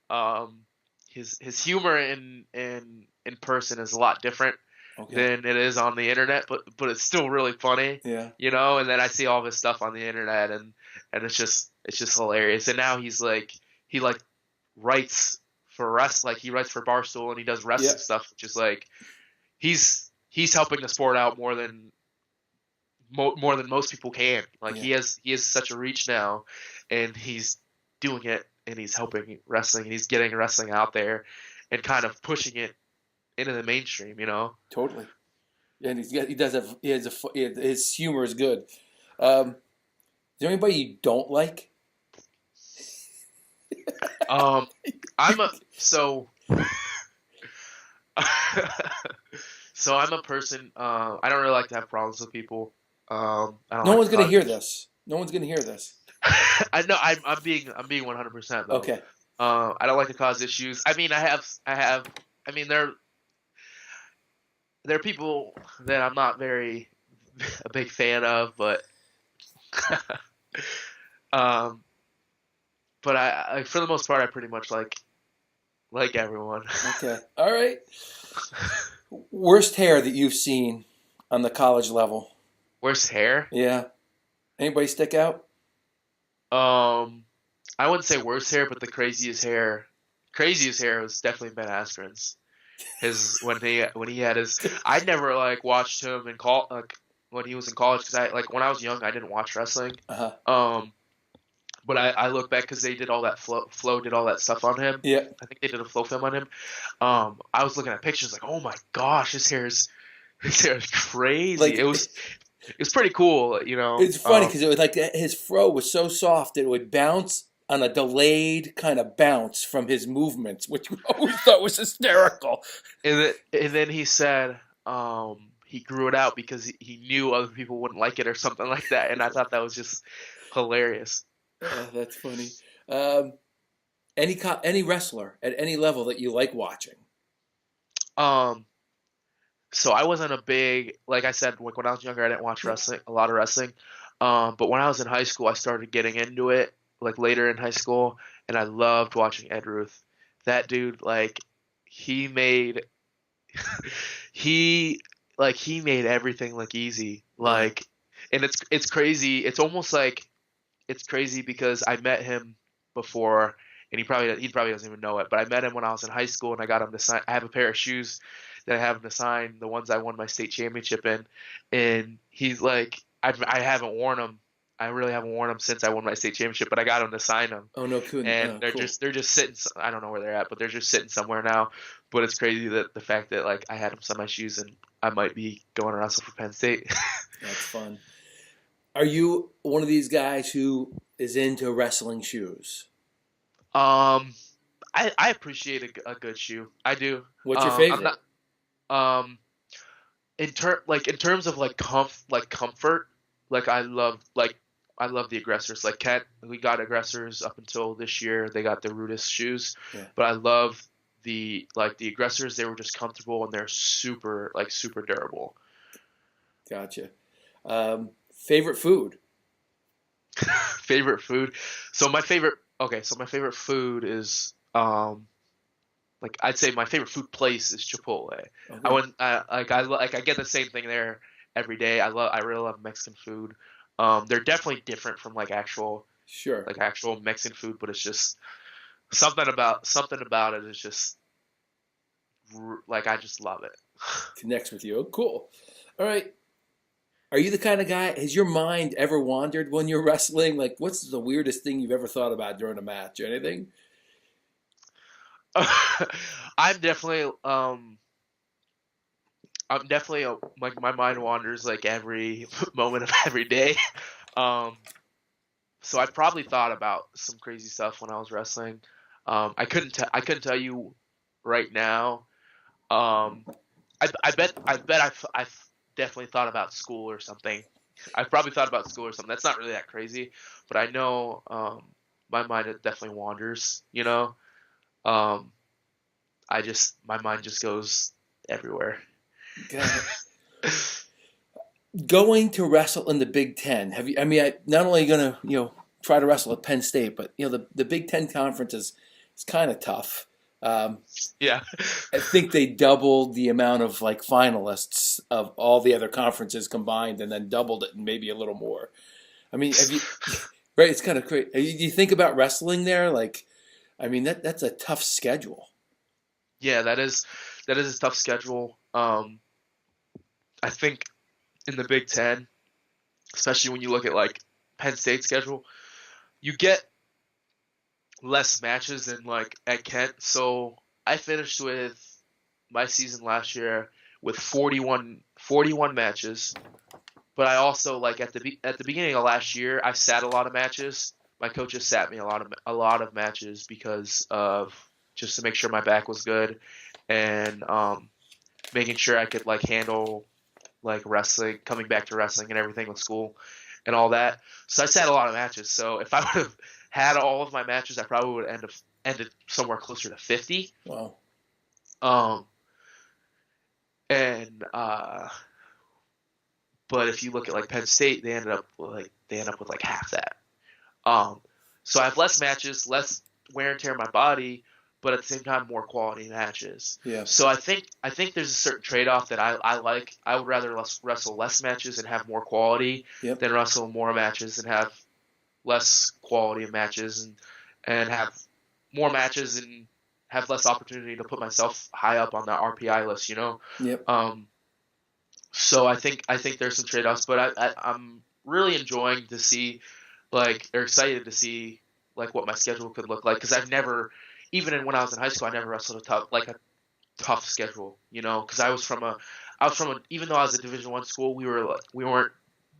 Um, his humor in person is a lot different okay, than it is on the internet, but it's still really funny, yeah, And then I see all this stuff on the internet, and it's just hilarious. And now he like writes for like he writes for Barstool and he does yeah, wrestling stuff, which is like he's helping the sport out more than most people can. Like yeah, he has such a reach now, and he's doing it, and he's helping wrestling, and he's getting wrestling out there, and kind of pushing it into the mainstream. totally. And he does have his humor is good. Is there anybody you don't like? Um, I'm a so so I'm a person. I don't really like to have problems with people. I don't No like one's to gonna cause. hear this. No one's gonna hear this. I know I'm being 100% though. Okay. I don't like to cause issues. I mean, I mean, there are people that I'm not very a big fan of, but um, but I for the most part I pretty much like everyone. Okay. All right. Worst hair that you've seen on the college level? Worst hair? Yeah. Anybody stick out? Um, I wouldn't say worst hair, but the craziest hair was definitely Ben Askren's. His when he had his, I never like watched him in like when he was in college because I like when I was young I didn't watch wrestling. Uh-huh. But I look back because they did all that Flow did all that stuff on him. Yeah. I think they did a Flow film on him. I was looking at pictures like, oh my gosh, his hair is crazy. Like It was pretty cool, you know. it's funny because it was like his fro was so soft it would bounce on a delayed kind of bounce from his movements, which we always thought was hysterical. And then he said he grew it out because he knew other people wouldn't like it or something like that, and I thought that was just hilarious. That's funny. Um, any wrestler at any level that you like watching? Um, so I wasn't a big, like I said, like when I was younger, I didn't watch a lot of wrestling. But when I was in high school, I started getting into it, like later in high school, and I loved watching Ed Ruth. That dude, like, he made he he made everything look easy. Yeah. Like, and it's crazy. It's almost like it's crazy because I met him before, and he probably doesn't even know it. But I met him when I was in high school, and I got him to sign. I have a pair of shoes that I have him to sign, the ones I won my state championship in, and he's like, I haven't worn them. I really haven't worn them since I won my state championship, but I got him to sign them, Oh no, cool. and Oh, they're cool. just sitting. I don't know where they're at, but they're just sitting somewhere now. But it's crazy that the fact that like I had him sign my shoes, and I might be going to wrestle for Penn State. That's fun. Are you one of these guys who is into wrestling shoes? um, I appreciate a good shoe. I do. What's your I'm favorite? not um in terms of like comfort, like I love the aggressors. Like Kent, we got aggressors up until this year. They got the rudest shoes, Yeah, but I love the aggressors. They were just comfortable and they're super durable. gotcha. Favorite food? Favorite food. So my favorite food is like I'd say my favorite food place is Chipotle. I Okay, wouldn't like I get the same thing there every day. I really love Mexican food. They're definitely different from sure. like actual Mexican food, but it's just something about it is just like I just love it. Connects with you. Oh, cool. All right. Are you the kind of guy? Has your mind ever wandered when you're wrestling? Like, what's the weirdest thing you've ever thought about during a match or anything? I'm definitely like my mind wanders like every moment of every day. Um, so I probably thought about some crazy stuff when I was wrestling. I couldn't tell you right now. Um, I've definitely thought about school or something. I've probably thought about school or something. That's not really that crazy, but I know my mind it definitely wanders. You know, um, my mind just goes everywhere. Got it. Going to wrestle in the Big Ten. Have you? I mean, not only going to try to wrestle at Penn State, but the Big Ten conference is kind of tough. Um, Yeah. I think they doubled the amount of like finalists of all the other conferences combined, and then doubled it and maybe a little more. I mean, have you? Right, it's kind of crazy. Do you think about wrestling there? Like, I mean, that's a tough schedule. Yeah, that is a tough schedule. I think in the Big Ten, especially when you look at like Penn State's schedule, you get less matches than like at Kent. So I finished with my season last year with 41 matches. But I also like at the beginning of last year, I sat a lot of matches. My coaches sat me a lot of matches because of just to make sure my back was good and making sure I could like handle like wrestling, coming back to wrestling and everything with school. and all that. So I sat a lot of matches. So if I would have had all of my matches, I probably would have ended somewhere closer to 50. Wow. Um, and but if you look at like Penn State, they end up with like half that. Um, so I have less matches, less wear and tear on my body, but at the same time, more quality matches. Yeah. So I think there's a certain trade off that I like. I would rather wrestle less matches and have more quality than wrestle more matches and have less quality of matches and have more matches and have less opportunity to put myself high up on the RPI list. Yep. So I think there's some trade offs, but I'm really enjoying to see or excited to see like what my schedule could look like, because I've never, even when I was in high school, I never wrestled a tough schedule, because I was from a even though I was a Division I school, we weren't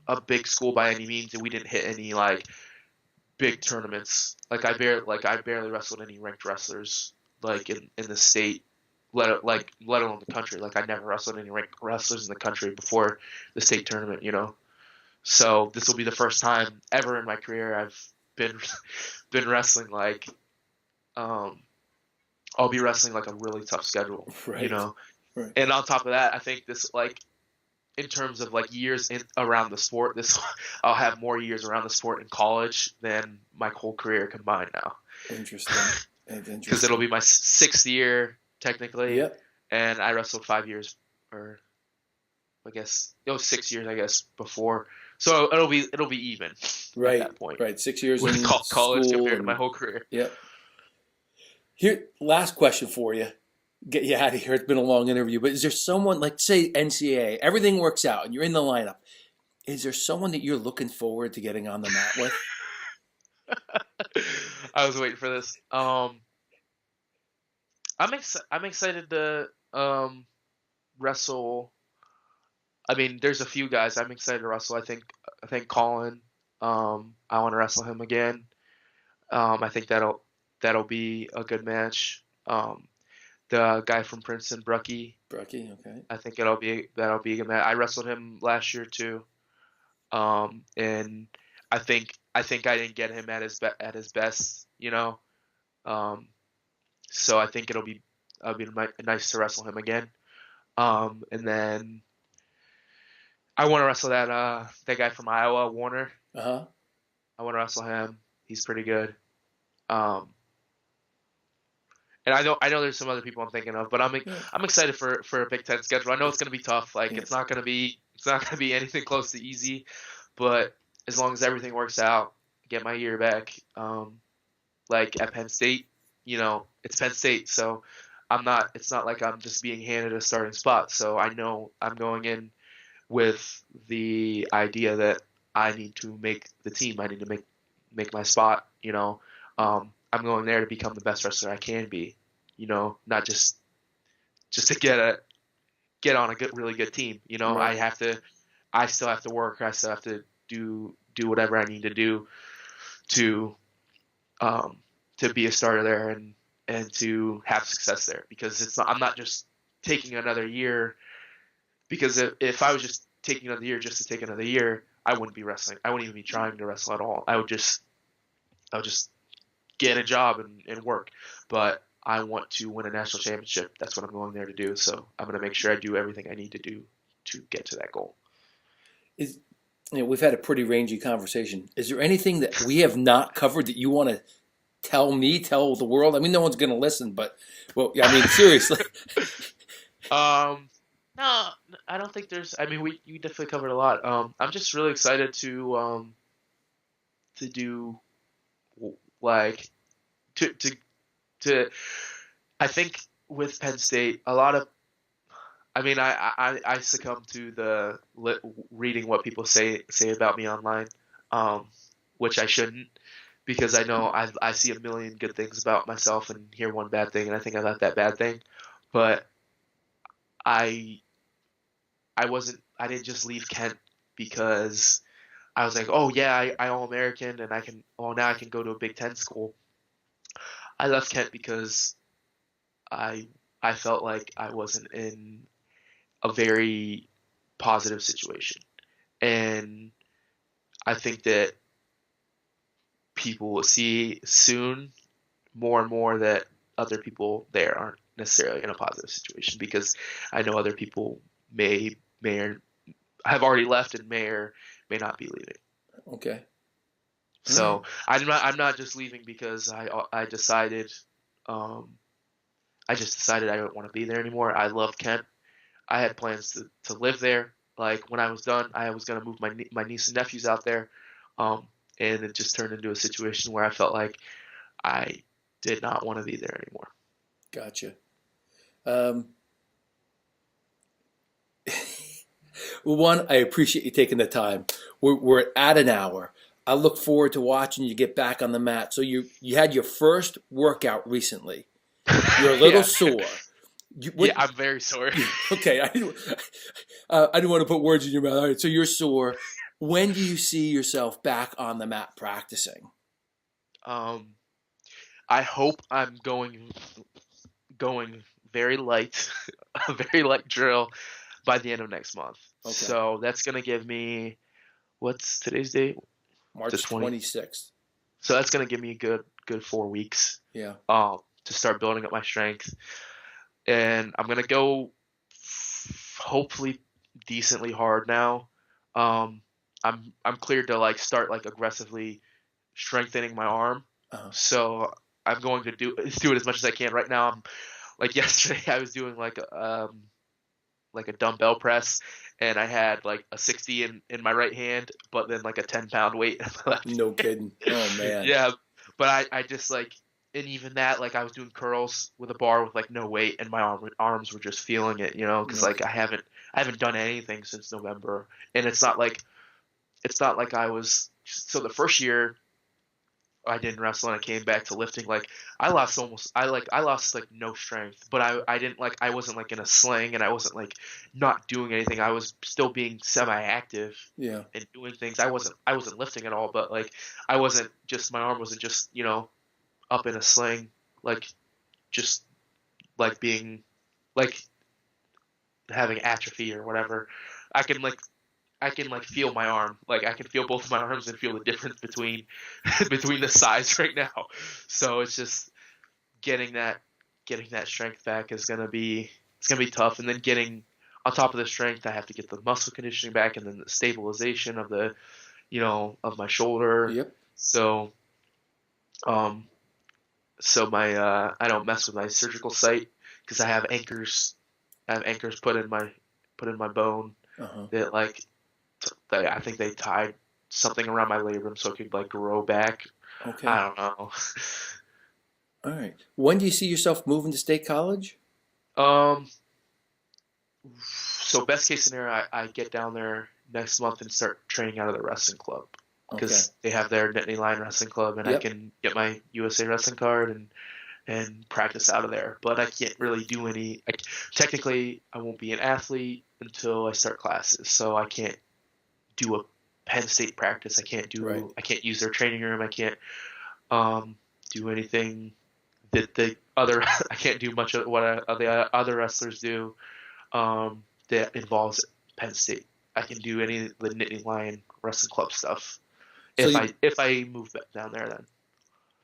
a big school by any means, and we didn't hit any like big tournaments. Like I barely wrestled any ranked wrestlers like in the state, let alone the country. Like I never wrestled any ranked wrestlers in the country before the state tournament, So this will be the first time ever in my career I've been wrestling like I'll be wrestling like a really tough schedule, Right. Right. And on top of that, I think this like in terms of like years around the sport, I'll have more years around the sport in college than my whole career combined now. Interesting. Because it'll be my 6th year technically. Yep. And I wrestled 5 years, or I guess it was 6 years, I guess, before. So it'll be even right at that point. Right. 6 years with in college school compared to my whole career. Yep. Here, last question for you. Get you out of here. It's been a long interview, but is there someone, like say NCAA, everything works out and you're in the lineup? Is there someone that you're looking forward to getting on the mat with? I was waiting for this. I'm excited to wrestle. I mean, there's a few guys I'm excited to wrestle. I think Colin. I want to wrestle him again. I think that'll be a good match. The guy from Princeton, Brucky, okay. I think that'll be a good match. I wrestled him last year too, and I think I didn't get him at his best, So I think it'll be nice to wrestle him again. And then I want to wrestle that guy from Iowa, Warner. I want to wrestle him. He's pretty good. And I know there's some other people I'm thinking of, but I'm excited for a Big Ten schedule. I know it's going to be tough. Like it's not going to be anything close to easy, but as long as everything works out, get my year back. Like at Penn State, it's Penn State, so it's not like I'm just being handed a starting spot. So I know I'm going in with the idea that I need to make the team. I need to make my spot. I'm going there to become the best wrestler I can be, not just to get on a really good team. Right. I still have to work. I still have to do whatever I need to do to be a starter there and to have success there, because I'm not just taking another year, because if I was just taking another year just to take another year, I wouldn't be wrestling. I wouldn't even be trying to wrestle at all. I would just get a job and work. But I want to win a national championship. That's what I'm going there to do. So I'm going to make sure I do everything I need to do to get to that goal. We've had a pretty rangy conversation. Is there anything that we have not covered that you want to tell the world? I mean, no one's going to listen, but seriously. No, I don't think there's. I mean, we definitely covered a lot. I'm just really excited to do like to. I think with Penn State, a lot of. I mean, I succumb to the reading what people say about me online, which I shouldn't, because I know I see a million good things about myself and hear one bad thing, and I think I got that bad thing, but I didn't just leave Kent because I was like, oh yeah, I All-American and now I can go to a Big Ten school. I left Kent because I felt like I wasn't in a very positive situation, and I think that people will see soon more and more that other people there aren't necessarily in a positive situation, because I know other people may or have already left and may or may not be leaving. Okay. All right. So I'm not just leaving because I decided um, I just decided I don't want to be there anymore. I love Kent. I had plans to live there. Like when I was done, I was gonna move my niece and nephews out there, um, and it just turned into a situation where I felt like I did not want to be there anymore. Gotcha. Um, well, one, I appreciate you taking the time. We're at an hour. I look forward to watching you get back on the mat. So you had your first workout recently. You're a little Yeah, sore. You, yeah, what? I'm very sorry. Okay, I didn't want to put words in your mouth. All right, so you're sore. When do you see yourself back on the mat practicing? Um, I hope I'm going very light, a very light drill by the end of next month. Okay, So that's gonna give me, what's today's date? The March 20th. 26th. So that's gonna give me a good 4 weeks Yeah. to start building up my strength, and I'm gonna go hopefully decently hard now. Um, I'm cleared to like start like aggressively strengthening my arm. Uh-huh. So I'm going to do it as much as I can. Right now, I'm like yesterday I was doing like a dumbbell press, and I had like a 60 in my right hand, but then like a 10-pound weight in my left No hand. kidding. Oh man. Yeah, but I just like, and even that, like I was doing curls with a bar with like no weight, and my arms were just feeling it, because No. like I haven't done anything since November, and it's not like I was. So the first year I didn't wrestle and I came back to lifting, like I lost like no strength, but I didn't like, I wasn't like in a sling, and I wasn't like not doing anything. I was still being semi-active Yeah. and doing things. I wasn't lifting at all, but like I wasn't just, my arm wasn't just, up in a sling, like just like being like having atrophy or whatever. I can like feel my arm. Like I can feel both of my arms and feel the difference between between the size right now. So it's just getting that getting that strength back is gonna be tough. And then getting on top of the strength, I have to get the muscle conditioning back, and then the stabilization of my shoulder. Yep. So um so my I don't mess with my surgical site, because I have anchors. I have anchors put in my bone Uh-huh. that like I think they tied something around my labrum so it could like grow back. Okay. I don't know. All right. When do you see yourself moving to State College? Um, so best case scenario, I get down there next month and start training out of the wrestling club, Okay. because they have their Nittany Lion Wrestling Club, and I Yep. can get my USA Wrestling card and practice out of there. But I can't really do any. Technically, I won't be an athlete until I start classes, so I can't do a Penn State practice. I can't Right. do. I can't use their training room. I can't do anything that the other. I can't do much of what the other wrestlers do that involves Penn State. I can do any of the Nittany Lion Wrestling Club stuff So if you, I move back down there. Then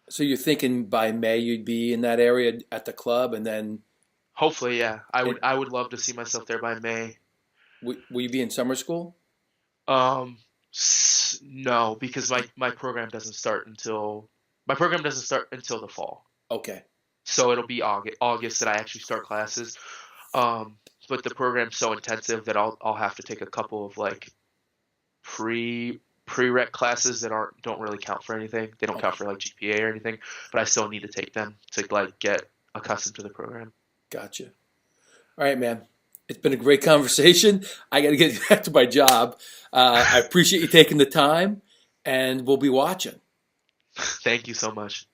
so you're thinking by May you'd be in that area at the club, and then hopefully, yeah, I would it, I would love to see myself there by May. will you be in summer school? Um, no, because my program doesn't start until the fall. Okay. So it'll be August that I actually start classes. Um, but the program's so intensive that I'll have to take a couple of like prereq classes that don't really count for anything. They don't count Okay. for like GPA or anything, but I still need to take them to like get accustomed to the program. Gotcha. All right, man. It's been a great conversation. I got to get back to my job. I appreciate you taking the time, and we'll be watching. Thank you so much.